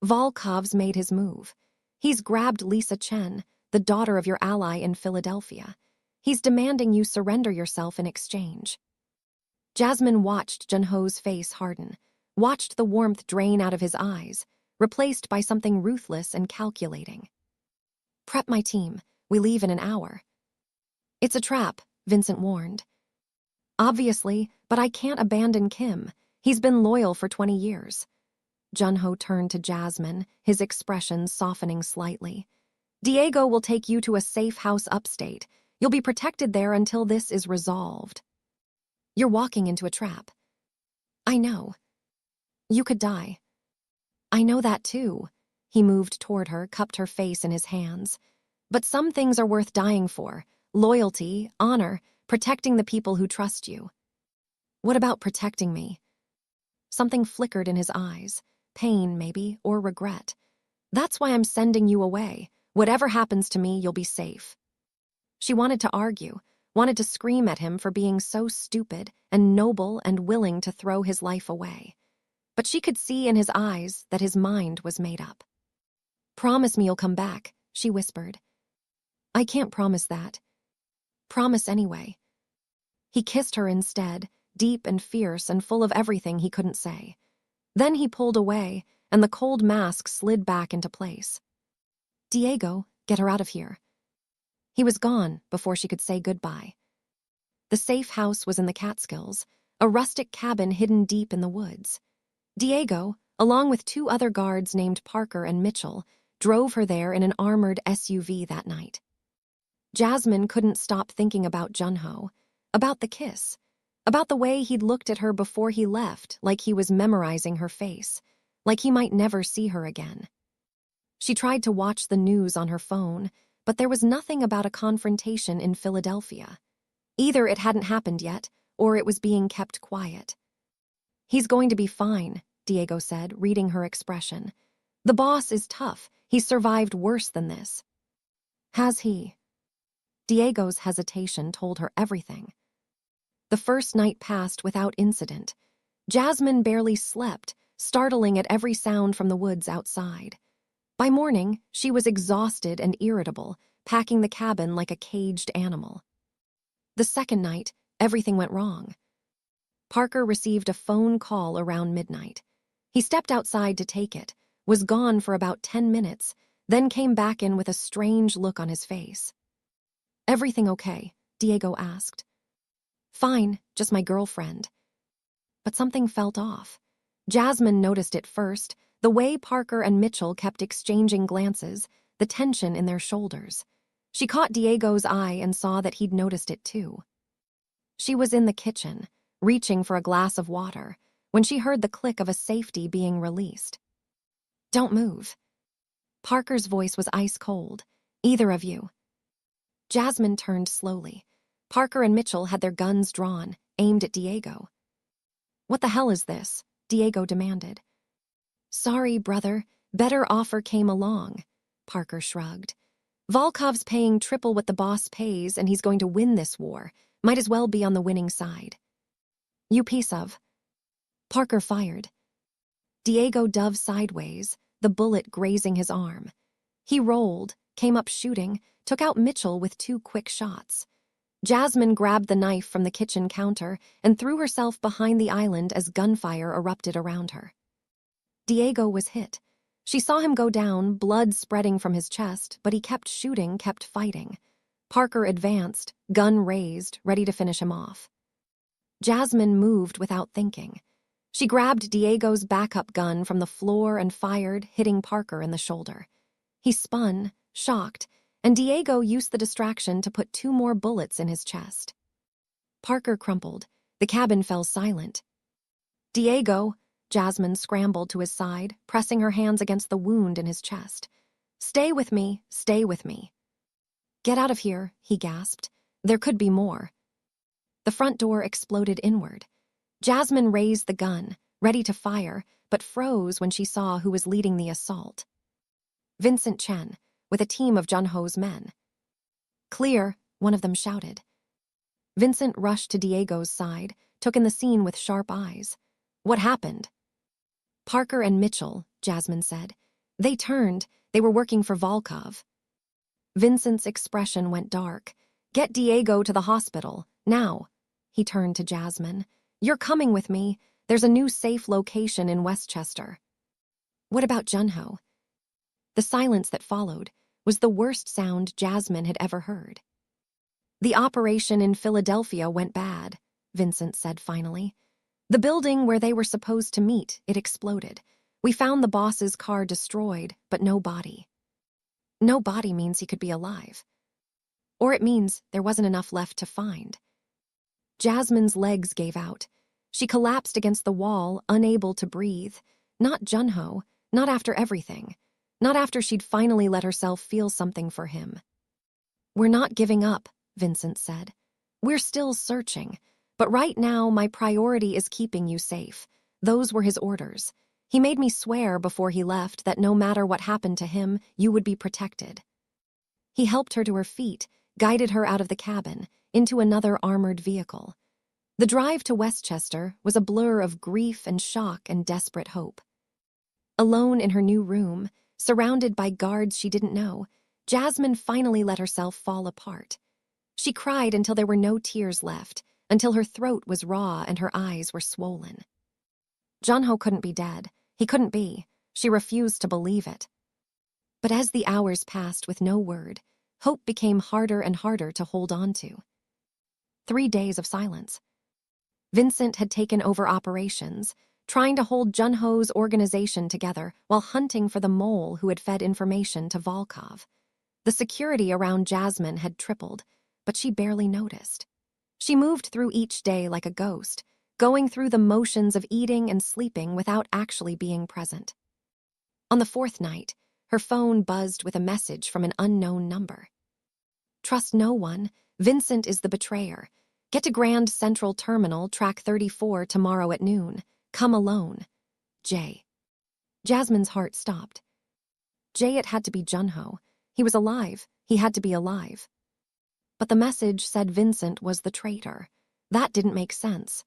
Volkov's made his move. He's grabbed Lisa Chen, the daughter of your ally in Philadelphia. He's demanding you surrender yourself in exchange. Jasmine watched Junho's face harden, watched the warmth drain out of his eyes, replaced by something ruthless and calculating. Prep my team. We leave in an hour. It's a trap, Vincent warned. Obviously, but I can't abandon Kim. He's been loyal for 20 years. Junho turned to Jasmine, his expression softening slightly. Diego will take you to a safe house upstate. You'll be protected there until this is resolved. You're walking into a trap. I know. You could die. I know that too. He moved toward her, cupped her face in his hands. But some things are worth dying for. Loyalty, honor, protecting the people who trust you. What about protecting me? Something flickered in his eyes. Pain, maybe, or regret. That's why I'm sending you away. Whatever happens to me, you'll be safe. She wanted to argue, wanted to scream at him for being so stupid and noble and willing to throw his life away. But she could see in his eyes that his mind was made up. Promise me you'll come back, she whispered. I can't promise that. Promise anyway. He kissed her instead, deep and fierce and full of everything he couldn't say. Then he pulled away, and the cold mask slid back into place. Diego, get her out of here. He was gone before she could say goodbye. The safe house was in the Catskills, a rustic cabin hidden deep in the woods. Diego, along with 2 other guards named Parker and Mitchell, drove her there in an armored SUV that night. Jasmine couldn't stop thinking about Junho, about the kiss, about the way he'd looked at her before he left, like he was memorizing her face, like he might never see her again. She tried to watch the news on her phone, but there was nothing about a confrontation in Philadelphia. Either it hadn't happened yet, or it was being kept quiet. He's going to be fine, Diego said, reading her expression. The boss is tough. He's survived worse than this. Has he? Diego's hesitation told her everything. The first night passed without incident. Jasmine barely slept, startling at every sound from the woods outside. By morning, she was exhausted and irritable, packing the cabin like a caged animal. The second night, everything went wrong. Parker received a phone call around midnight. He stepped outside to take it, was gone for about 10 minutes, then came back in with a strange look on his face. Everything okay? Diego asked. Fine, just my girlfriend. But something felt off. Jasmine noticed it first, the way Parker and Mitchell kept exchanging glances, the tension in their shoulders. She caught Diego's eye and saw that he'd noticed it too. She was in the kitchen, reaching for a glass of water, when she heard the click of a safety being released. Don't move. Parker's voice was ice cold. Either of you. Jasmine turned slowly. Parker and Mitchell had their guns drawn, aimed at Diego. What the hell is this? Diego demanded. Sorry, brother. Better offer came along. Parker shrugged. Volkov's paying triple what the boss pays, and he's going to win this war. Might as well be on the winning side. You piece of. Parker fired. Diego dove sideways, the bullet grazing his arm. He rolled, came up shooting, took out Mitchell with 2 quick shots. Jasmine grabbed the knife from the kitchen counter and threw herself behind the island as gunfire erupted around her. Diego was hit. She saw him go down, blood spreading from his chest, but he kept shooting, kept fighting. Parker advanced, gun raised, ready to finish him off. Jasmine moved without thinking. She grabbed Diego's backup gun from the floor and fired, hitting Parker in the shoulder. He spun, shocked, and Diego used the distraction to put 2 more bullets in his chest. Parker crumpled. The cabin fell silent. Diego, Jasmine scrambled to his side, pressing her hands against the wound in his chest. Stay with me, stay with me. Get out of here, he gasped. There could be more. The front door exploded inward. Jasmine raised the gun, ready to fire, but froze when she saw who was leading the assault. Vincent Chen, with a team of Junho's men. Clear, one of them shouted. Vincent rushed to Diego's side, took in the scene with sharp eyes. What happened? Parker and Mitchell, Jasmine said. They turned, They were working for Volkov. Vincent's expression went dark. "Get Diego to the hospital, now." He turned to Jasmine. "You're coming with me. There's a new safe location in Westchester." "What about Junho?" The silence that followed was the worst sound Jasmine had ever heard. "The operation in Philadelphia went bad," Vincent said finally. "The building where they were supposed to meet, it exploded. We found the boss's car destroyed, but no body." No body means he could be alive. Or it means there wasn't enough left to find. Jasmine's legs gave out. She collapsed against the wall, unable to breathe. Not Junho, not after everything. Not after she'd finally let herself feel something for him. "We're not giving up," Vincent said. "We're still searching. But right now, my priority is keeping you safe." Those were his orders. He made me swear before he left that no matter what happened to him, you would be protected. He helped her to her feet, guided her out of the cabin, into another armored vehicle. The drive to Westchester was a blur of grief and shock and desperate hope. Alone in her new room, surrounded by guards she didn't know, Jasmine finally let herself fall apart. She cried until there were no tears left, until her throat was raw and her eyes were swollen. Junho couldn't be dead. He couldn't be. She refused to believe it. But as the hours passed with no word, hope became harder and harder to hold on to. 3 days of silence. Vincent had taken over operations, trying to hold Junho's organization together while hunting for the mole who had fed information to Volkov. The security around Jasmine had tripled, but she barely noticed. She moved through each day like a ghost, going through the motions of eating and sleeping without actually being present. On the 4th night, her phone buzzed with a message from an unknown number. "Trust no one. Vincent is the betrayer. Get to Grand Central Terminal, track 34 tomorrow at noon. Come alone. Jay." Jasmine's heart stopped. Jay, it had to be Junho. He was alive. He had to be alive. But the message said Vincent was the traitor. That didn't make sense.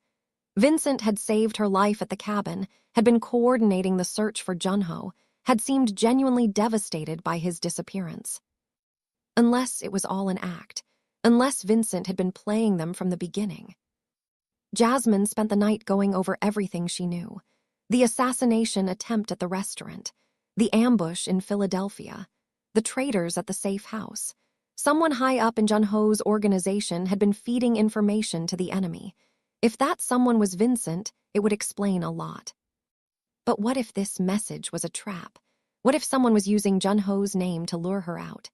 Vincent had saved her life at the cabin, had been coordinating the search for Junho, had seemed genuinely devastated by his disappearance. Unless it was all an act, unless Vincent had been playing them from the beginning. Jasmine spent the night going over everything she knew. The assassination attempt at the restaurant, the ambush in Philadelphia, the traitors at the safe house. Someone high up in Junho's organization had been feeding information to the enemy. If that someone was Vincent, it would explain a lot. But what if this message was a trap? What if someone was using Junho's name to lure her out?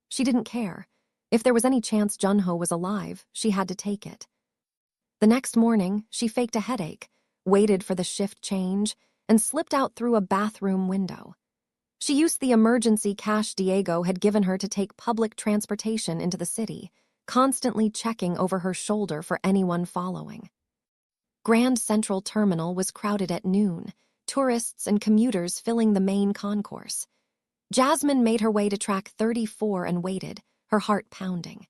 She didn't care. If there was any chance Junho was alive, she had to take it. The next morning, she faked a headache, waited for the shift change, and slipped out through a bathroom window. She used the emergency cash Diego had given her to take public transportation into the city, constantly checking over her shoulder for anyone following. Grand Central Terminal was crowded at noon, tourists and commuters filling the main concourse. Jasmine made her way to track 34 and waited, her heart pounding.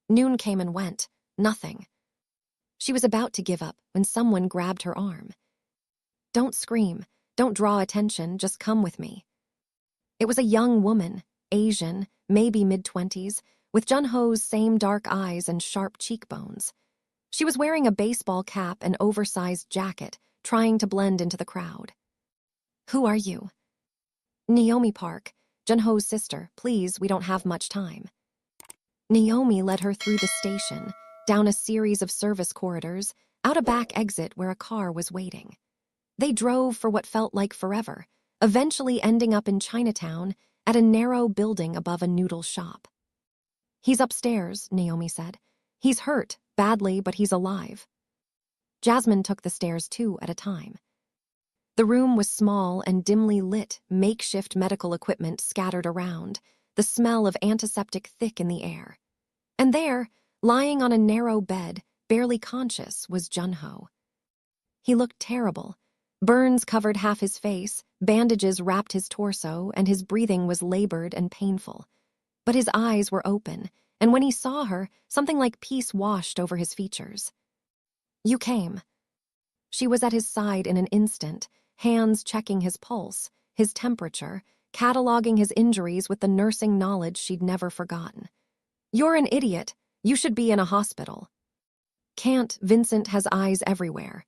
Noon came and went, nothing. She was about to give up when someone grabbed her arm. "Don't scream, don't draw attention, just come with me." It was a young woman, Asian, maybe mid-20s, with Junho's same dark eyes and sharp cheekbones. She was wearing a baseball cap and oversized jacket, trying to blend into the crowd. "Who are you?" "Naomi Park, Junho's sister. Please, we don't have much time." Naomi led her through the station, down a series of service corridors, out a back exit where a car was waiting. They drove for what felt like forever, eventually ending up in Chinatown at a narrow building above a noodle shop. "He's upstairs," Naomi said. "He's hurt, badly, but he's alive." Jasmine took the stairs 2 at a time. The room was small and dimly lit, makeshift medical equipment scattered around, the smell of antiseptic thick in the air. And there, lying on a narrow bed, barely conscious, was Junho. He looked terrible. Burns covered half his face, bandages wrapped his torso, and his breathing was labored and painful. But his eyes were open, and when he saw her, something like peace washed over his features. "You came." She was at his side in an instant, hands checking his pulse, his temperature, cataloging his injuries with the nursing knowledge she'd never forgotten. "You're an idiot. You should be in a hospital." "Can't." Vincent has eyes everywhere.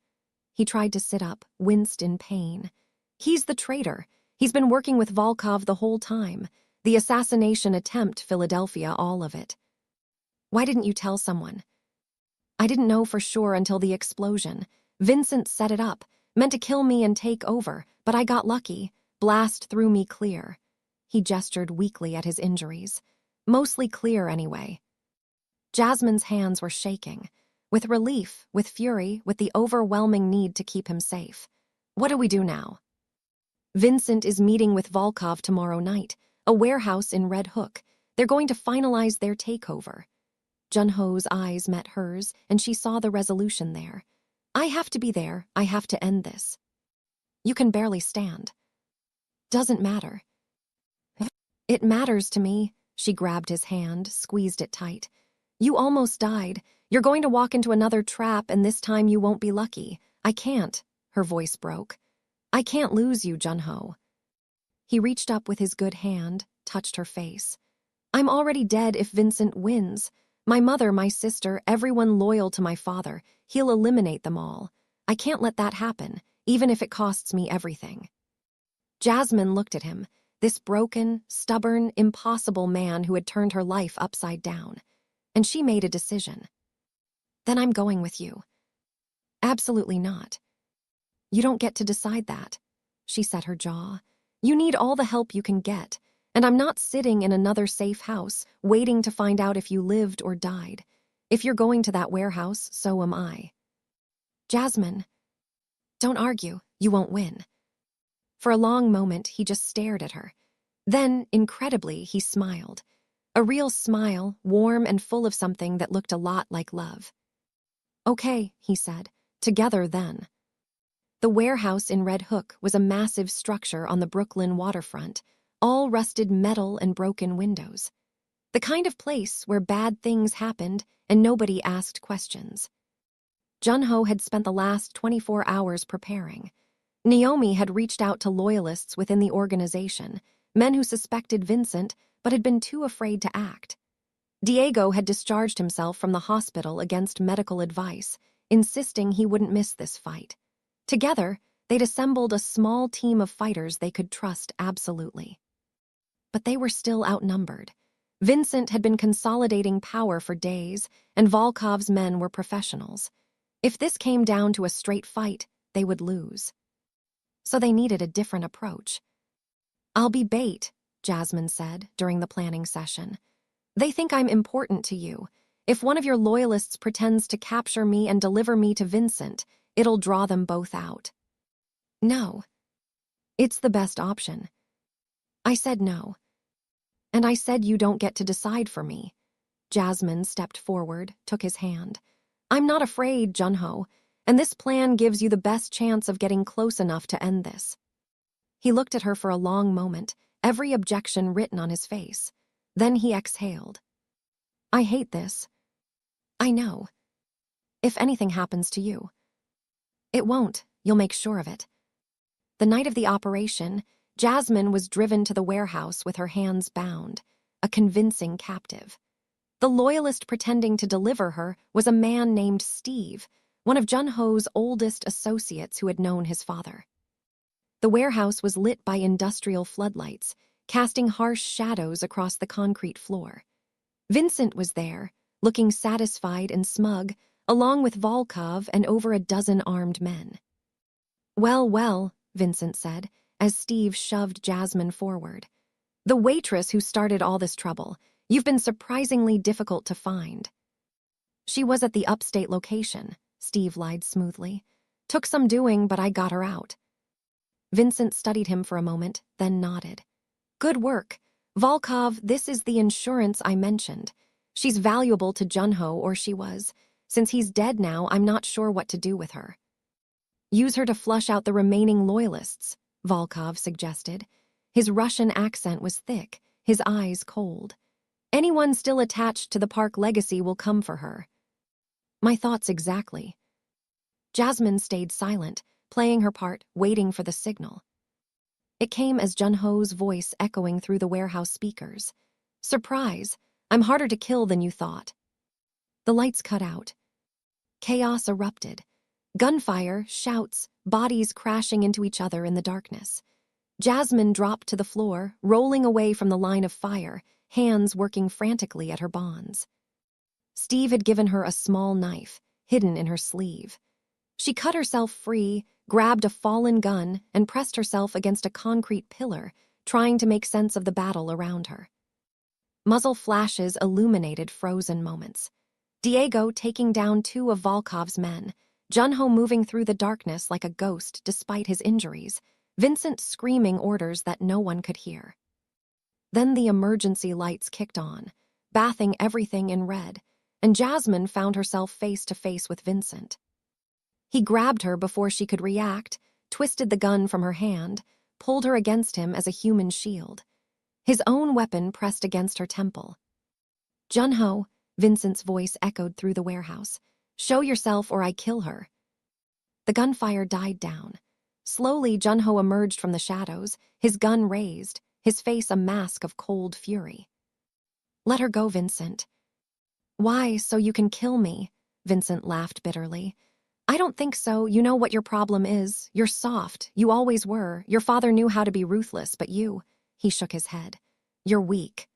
He tried to sit up, winced in pain. He's the traitor. He's been working with Volkov the whole time. The assassination attempt, Philadelphia, all of it. "Why didn't you tell someone?" "I didn't know for sure until the explosion. Vincent set it up, meant to kill me and take over, but I got lucky. Blast threw me clear." He gestured weakly at his injuries. "Mostly clear, anyway." Jasmine's hands were shaking. With relief, with fury, with the overwhelming need to keep him safe. "What do we do now?" "Vincent is meeting with Volkov tomorrow night, a warehouse in Red Hook. They're going to finalize their takeover." Junho's eyes met hers, and she saw the resolution there. "I have to be there. I have to end this." "You can barely stand." "Doesn't matter." "It matters to me." She grabbed his hand, squeezed it tight. "You almost died. You're going to walk into another trap, and this time you won't be lucky. I can't." Her voice broke. "I can't lose you, Junho." He reached up with his good hand, touched her face. "I'm already dead if Vincent wins. My mother, my sister, everyone loyal to my father. He'll eliminate them all. I can't let that happen, even if it costs me everything." Jasmine looked at him, this broken, stubborn, impossible man who had turned her life upside down. And she made a decision. "Then I'm going with you." "Absolutely not." "You don't get to decide that." She set her jaw. "You need all the help you can get, and I'm not sitting in another safe house, waiting to find out if you lived or died. If you're going to that warehouse, so am I." "Jasmine." "Don't argue. You won't win." For a long moment, he just stared at her. Then, incredibly, he smiled. A real smile, warm and full of something that looked a lot like love. "Okay," he said. "Together, then." The warehouse in Red Hook was a massive structure on the Brooklyn waterfront, all rusted metal and broken windows. The kind of place where bad things happened and nobody asked questions. Junho had spent the last 24 hours preparing. Naomi had reached out to loyalists within the organization, men who suspected Vincent but had been too afraid to act. Diego had discharged himself from the hospital against medical advice, insisting he wouldn't miss this fight. Together, they'd assembled a small team of fighters they could trust absolutely. But they were still outnumbered. Vincent had been consolidating power for days, and Volkov's men were professionals. If this came down to a straight fight, they would lose. So they needed a different approach. "I'll be bait," Jasmine said during the planning session. "They think I'm important to you. If one of your loyalists pretends to capture me and deliver me to Vincent, it'll draw them both out." "No." "It's the best option." "I said no." "And I said you don't get to decide for me." Jasmine stepped forward, took his hand. "I'm not afraid, Junho, and this plan gives you the best chance of getting close enough to end this." He looked at her for a long moment, every objection written on his face. Then he exhaled. "I hate this." "I know. If anything happens to you." "It won't. You'll make sure of it." The night of the operation, Jasmine was driven to the warehouse with her hands bound, a convincing captive. The loyalist pretending to deliver her was a man named Steve, one of Junho's oldest associates who had known his father. The warehouse was lit by industrial floodlights, casting harsh shadows across the concrete floor. Vincent was there, looking satisfied and smug, along with Volkov and over a dozen armed men. "Well, well," Vincent said, as Steve shoved Jasmine forward. "The waitress who started all this trouble. You've been surprisingly difficult to find." "She was at the upstate location," Steve lied smoothly. "Took some doing, but I got her out." Vincent studied him for a moment, then nodded. "Good work. Volkov, this is the insurance I mentioned. She's valuable to Junho, or she was. Since he's dead now, I'm not sure what to do with her." "Use her to flush out the remaining loyalists," Volkov suggested. His Russian accent was thick, his eyes cold. "Anyone still attached to the Park legacy will come for her." "My thoughts exactly." Jasmine stayed silent, playing her part, waiting for the signal. It came as Junho's voice echoing through the warehouse speakers. "Surprise! I'm harder to kill than you thought." The lights cut out. Chaos erupted. Gunfire, shouts, bodies crashing into each other in the darkness. Jasmine dropped to the floor, rolling away from the line of fire, hands working frantically at her bonds. Steve had given her a small knife, hidden in her sleeve. She cut herself free, grabbed a fallen gun, and pressed herself against a concrete pillar, trying to make sense of the battle around her. Muzzle flashes illuminated frozen moments. Diego taking down 2 of Volkov's men, Junho moving through the darkness like a ghost despite his injuries, Vincent screaming orders that no one could hear. Then the emergency lights kicked on, bathing everything in red, and Jasmine found herself face to face with Vincent. He grabbed her before she could react, twisted the gun from her hand, pulled her against him as a human shield. His own weapon pressed against her temple. "Junho," Vincent's voice echoed through the warehouse. "Show yourself or I kill her." The gunfire died down. Slowly, Junho emerged from the shadows, his gun raised, his face a mask of cold fury. "Let her go, Vincent." "Why, so you can kill me?" Vincent laughed bitterly. "I don't think so. You know what your problem is. You're soft. You always were. Your father knew how to be ruthless, but you..." He shook his head. "You're weak."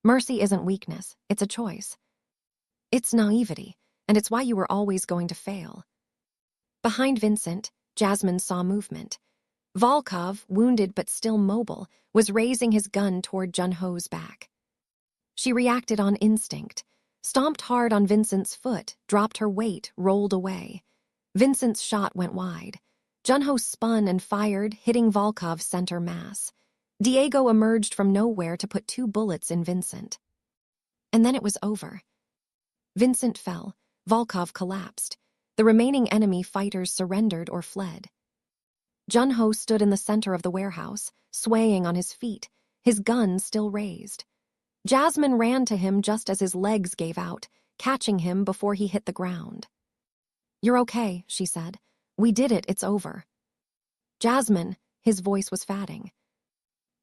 "Mercy isn't weakness. It's a choice. It's naivety, and it's why you were always going to fail." Behind Vincent, Jasmine saw movement. Volkov, wounded but still mobile, was raising his gun toward Junho's back. She reacted on instinct, stomped hard on Vincent's foot, dropped her weight, rolled away. Vincent's shot went wide. Junho spun and fired, hitting Volkov's center mass. Diego emerged from nowhere to put 2 bullets in Vincent. And then it was over. Vincent fell. Volkov collapsed. The remaining enemy fighters surrendered or fled. Junho stood in the center of the warehouse, swaying on his feet, his gun still raised. Jasmine ran to him just as his legs gave out, catching him before he hit the ground. "You're okay," she said. "We did it, it's over." "Jasmine," his voice was fatting.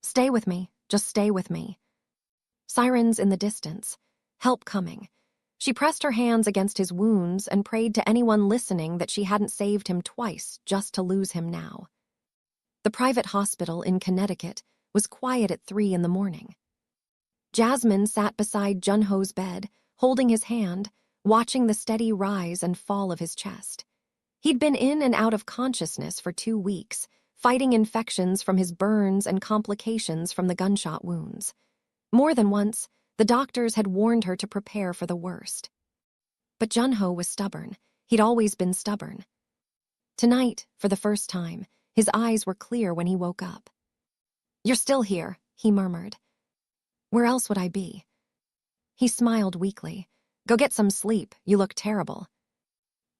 "Stay with me, just stay with me." Sirens in the distance. Help coming. She pressed her hands against his wounds and prayed to anyone listening that she hadn't saved him twice just to lose him now. The private hospital in Connecticut was quiet at 3 in the morning. Jasmine sat beside Junho's bed, holding his hand, watching the steady rise and fall of his chest. He'd been in and out of consciousness for 2 weeks, fighting infections from his burns and complications from the gunshot wounds. More than once, the doctors had warned her to prepare for the worst. But Junho was stubborn. He'd always been stubborn. Tonight, for the first time, his eyes were clear when he woke up. "You're still here," he murmured. "Where else would I be?" He smiled weakly. "Go get some sleep. You look terrible."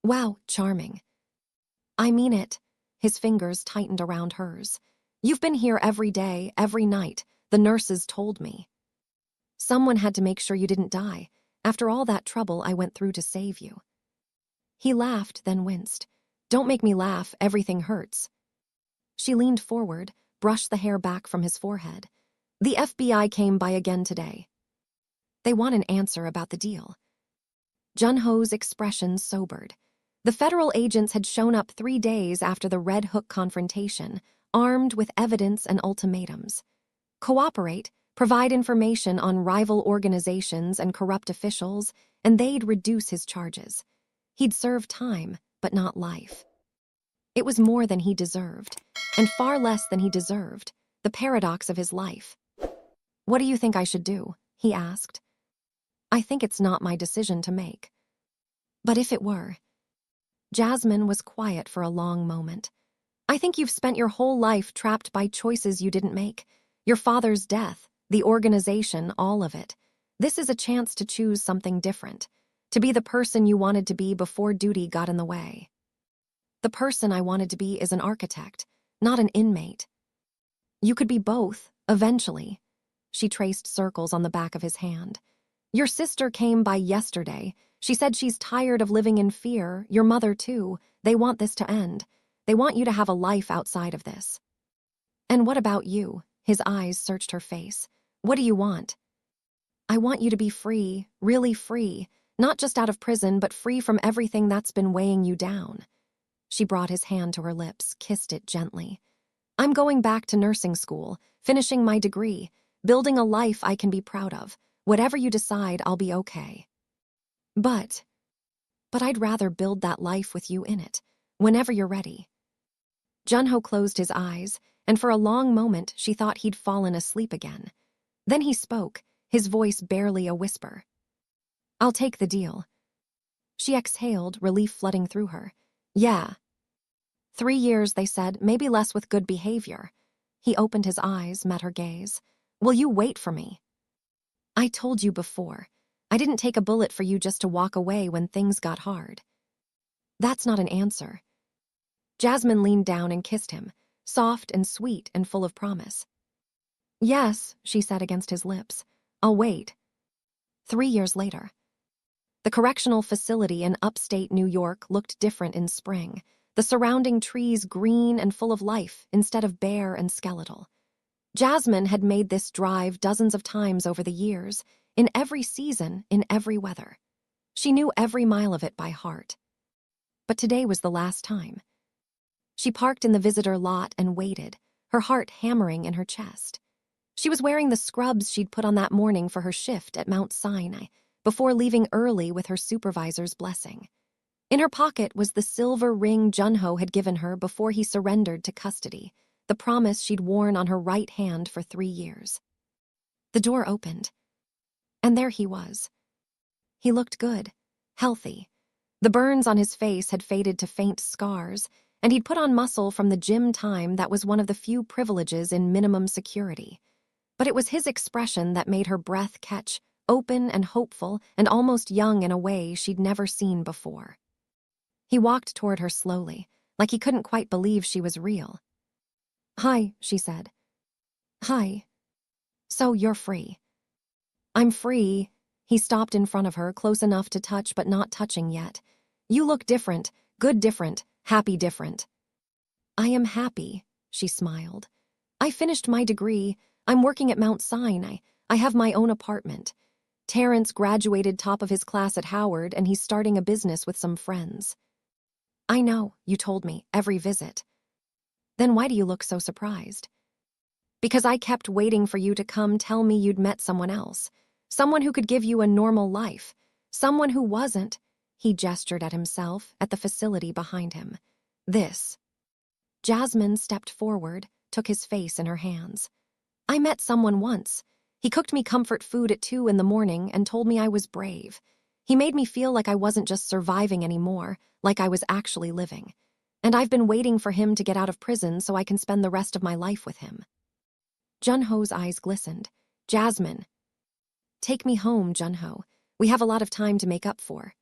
"Wow, charming." "I mean it." His fingers tightened around hers. "You've been here every day, every night. The nurses told me. Someone had to make sure you didn't die, after all that trouble I went through to save you." He laughed, then winced. "Don't make me laugh, everything hurts." She leaned forward, brushed the hair back from his forehead. "The FBI came by again today. They want an answer about the deal." Junho's expression sobered. The federal agents had shown up 3 days after the Red Hook confrontation, armed with evidence and ultimatums. Cooperate, provide information on rival organizations and corrupt officials, and they'd reduce his charges. He'd serve time, but not life. It was more than he deserved, and far less than he deserved, the paradox of his life. "What do you think I should do?" he asked. "I think it's not my decision to make." "But if it were?" Jasmine was quiet for a long moment. "I think you've spent your whole life trapped by choices you didn't make. Your father's death, the organization, all of it. This is a chance to choose something different, to be the person you wanted to be before duty got in the way." "The person I wanted to be is an architect, not an inmate." "You could be both, eventually." She traced circles on the back of his hand. "Your sister came by yesterday. She said she's tired of living in fear, your mother too. They want this to end. They want you to have a life outside of this." "And what about you?" His eyes searched her face. "What do you want?" "I want you to be free, really free, not just out of prison, but free from everything that's been weighing you down." She brought his hand to her lips, kissed it gently. "I'm going back to nursing school, finishing my degree, building a life I can be proud of. Whatever you decide, I'll be okay. But I'd rather build that life with you in it, whenever you're ready." Junho closed his eyes, and for a long moment she thought he'd fallen asleep again. Then he spoke, his voice barely a whisper. "I'll take the deal." She exhaled, relief flooding through her. "Yeah. 3 years, they said, maybe less with good behavior." He opened his eyes, met her gaze. "Will you wait for me?" "I told you before. I didn't take a bullet for you just to walk away when things got hard." "That's not an answer." Jasmine leaned down and kissed him, soft and sweet and full of promise. "Yes," she said against his lips. "I'll wait." 3 years later. The correctional facility in upstate New York looked different in spring, the surrounding trees green and full of life instead of bare and skeletal. Jasmine had made this drive dozens of times over the years, in every season, in every weather. She knew every mile of it by heart. But today was the last time. She parked in the visitor lot and waited, her heart hammering in her chest. She was wearing the scrubs she'd put on that morning for her shift at Mount Sinai, before leaving early with her supervisor's blessing. In her pocket was the silver ring Junho had given her before he surrendered to custody, the promise she'd worn on her right hand for 3 years. The door opened, and there he was. He looked good, healthy. The burns on his face had faded to faint scars, and he'd put on muscle from the gym time that was one of the few privileges in minimum security. But it was his expression that made her breath catch, open and hopeful and almost young in a way she'd never seen before. He walked toward her slowly, like he couldn't quite believe she was real. "Hi," she said. "Hi. So you're free." "I'm free." He stopped in front of her, close enough to touch but not touching yet. "You look different, good different, happy different." "I am happy," she smiled. "I finished my degree. I'm working at Mount Sinai. I have my own apartment. Terrence graduated top of his class at Howard, and he's starting a business with some friends." "I know, you told me, every visit." "Then why do you look so surprised?" "Because I kept waiting for you to come tell me you'd met someone else. Someone who could give you a normal life. Someone who wasn't." He gestured at himself, at the facility behind him. "This." Jasmine stepped forward, took his face in her hands. "I met someone once. He cooked me comfort food at 2 in the morning and told me I was brave. He made me feel like I wasn't just surviving anymore, like I was actually living. And I've been waiting for him to get out of prison so I can spend the rest of my life with him." Junho's eyes glistened. "Jasmine." "Take me home, Junho. We have a lot of time to make up for."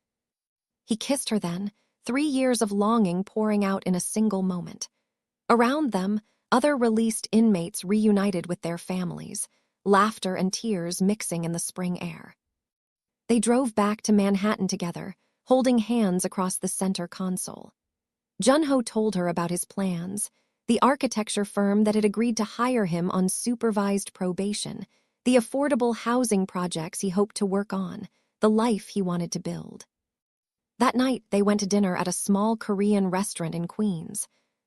He kissed her then, 3 years of longing pouring out in a single moment. Around them, other released inmates reunited with their families, laughter and tears mixing in the spring air. They drove back to Manhattan together, holding hands across the center console. Junho told her about his plans, the architecture firm that had agreed to hire him on supervised probation, the affordable housing projects he hoped to work on, the life he wanted to build. That night, they went to dinner at a small Korean restaurant in Queens.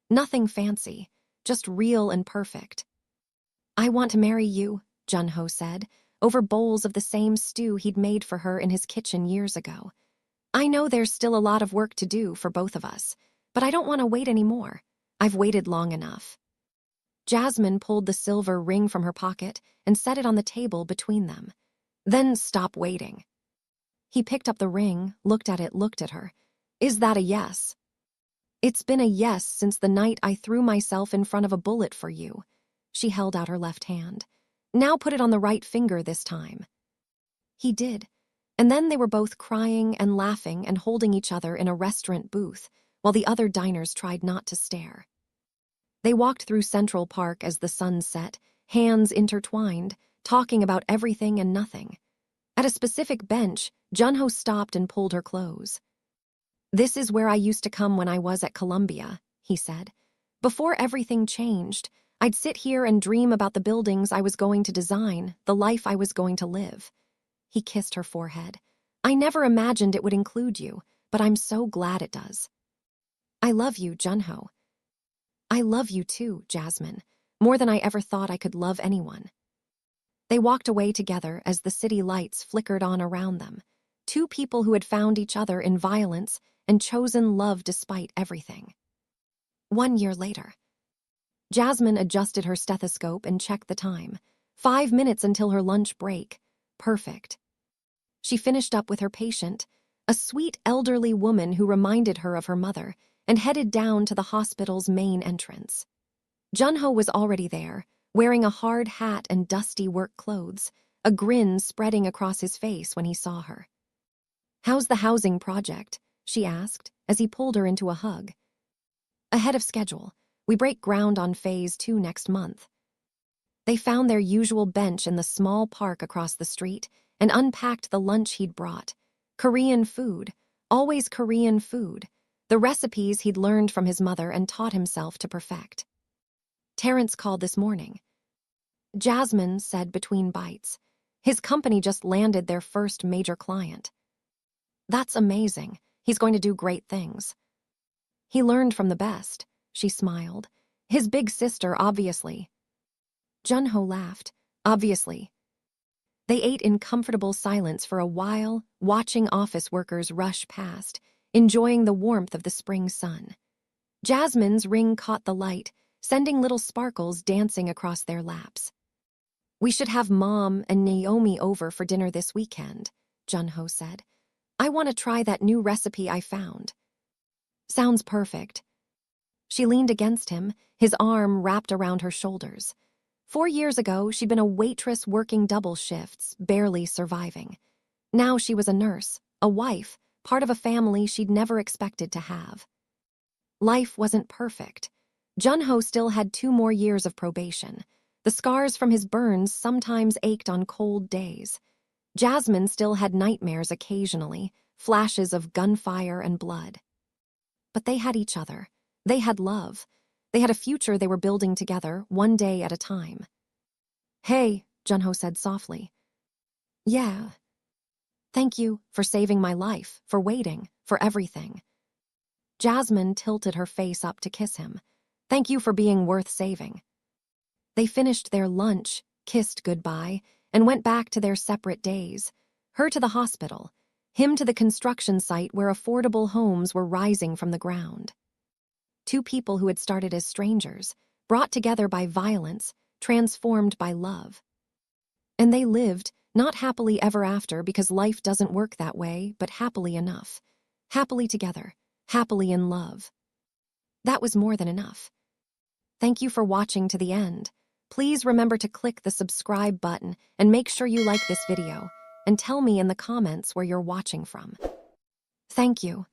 Nothing fancy, just real and perfect. "I want to marry you," Junho said, over bowls of the same stew he'd made for her in his kitchen years ago. "I know there's still a lot of work to do for both of us, but I don't want to wait anymore. I've waited long enough." Jasmine pulled the silver ring from her pocket and set it on the table between them. "Then stop waiting." He picked up the ring, looked at it, looked at her. "Is that a yes?" "It's been a yes since the night I threw myself in front of a bullet for you." She held out her left hand. "Now put it on the right finger this time." He did, and then they were both crying and laughing and holding each other in a restaurant booth, while the other diners tried not to stare. They walked through Central Park as the sun set, hands intertwined, talking about everything and nothing. At a specific bench, Junho stopped and pulled her close. "This is where I used to come when I was at Columbia," he said. "Before everything changed, I'd sit here and dream about the buildings I was going to design, the life I was going to live. He kissed her forehead. I never imagined it would include you, but I'm so glad it does. I love you, Junho. I love you too, Jasmine, more than I ever thought I could love anyone. They walked away together as the city lights flickered on around them. Two people who had found each other in violence and chosen love despite everything. 1 year later. Jasmine adjusted her stethoscope and checked the time. 5 minutes until her lunch break. Perfect. She finished up with her patient, a sweet elderly woman who reminded her of her mother, and headed down to the hospital's main entrance. Junho was already there, wearing a hard hat and dusty work clothes, a grin spreading across his face when he saw her. How's the housing project? She asked, as he pulled her into a hug. Ahead of schedule. We break ground on Phase 2 next month. They found their usual bench in the small park across the street and unpacked the lunch he'd brought. Korean food, always Korean food, the recipes he'd learned from his mother and taught himself to perfect. Terrence called this morning. Jasmine said between bites. His company just landed their first major client. That's amazing. He's going to do great things. He learned from the best, she smiled. His big sister, obviously. Junho laughed. Obviously. They ate in comfortable silence for a while, watching office workers rush past, enjoying the warmth of the spring sun. Jasmine's ring caught the light, sending little sparkles dancing across their laps. We should have Mom and Naomi over for dinner this weekend, Junho said. I want to try that new recipe I found. Sounds perfect. She leaned against him, his arm wrapped around her shoulders. 4 years ago, she'd been a waitress working double shifts, barely surviving. Now she was a nurse, a wife, part of a family she'd never expected to have. Life wasn't perfect. Junho still had 2 more years of probation. The scars from his burns sometimes ached on cold days. Jasmine still had nightmares occasionally, flashes of gunfire and blood. But they had each other. They had love. They had a future they were building together, one day at a time. Hey, Junho said softly. Yeah. Thank you for saving my life, for waiting, for everything. Jasmine tilted her face up to kiss him. Thank you for being worth saving. They finished their lunch, kissed goodbye, and went back to their separate days. Her to the hospital, him to the construction site where affordable homes were rising from the ground. 2 people who had started as strangers, brought together by violence, transformed by love. And they lived, not happily ever after because life doesn't work that way, but happily enough. Happily together, happily in love. That was more than enough. Thank you for watching to the end. Please remember to click the subscribe button and make sure you like this video, and tell me in the comments where you're watching from. Thank you.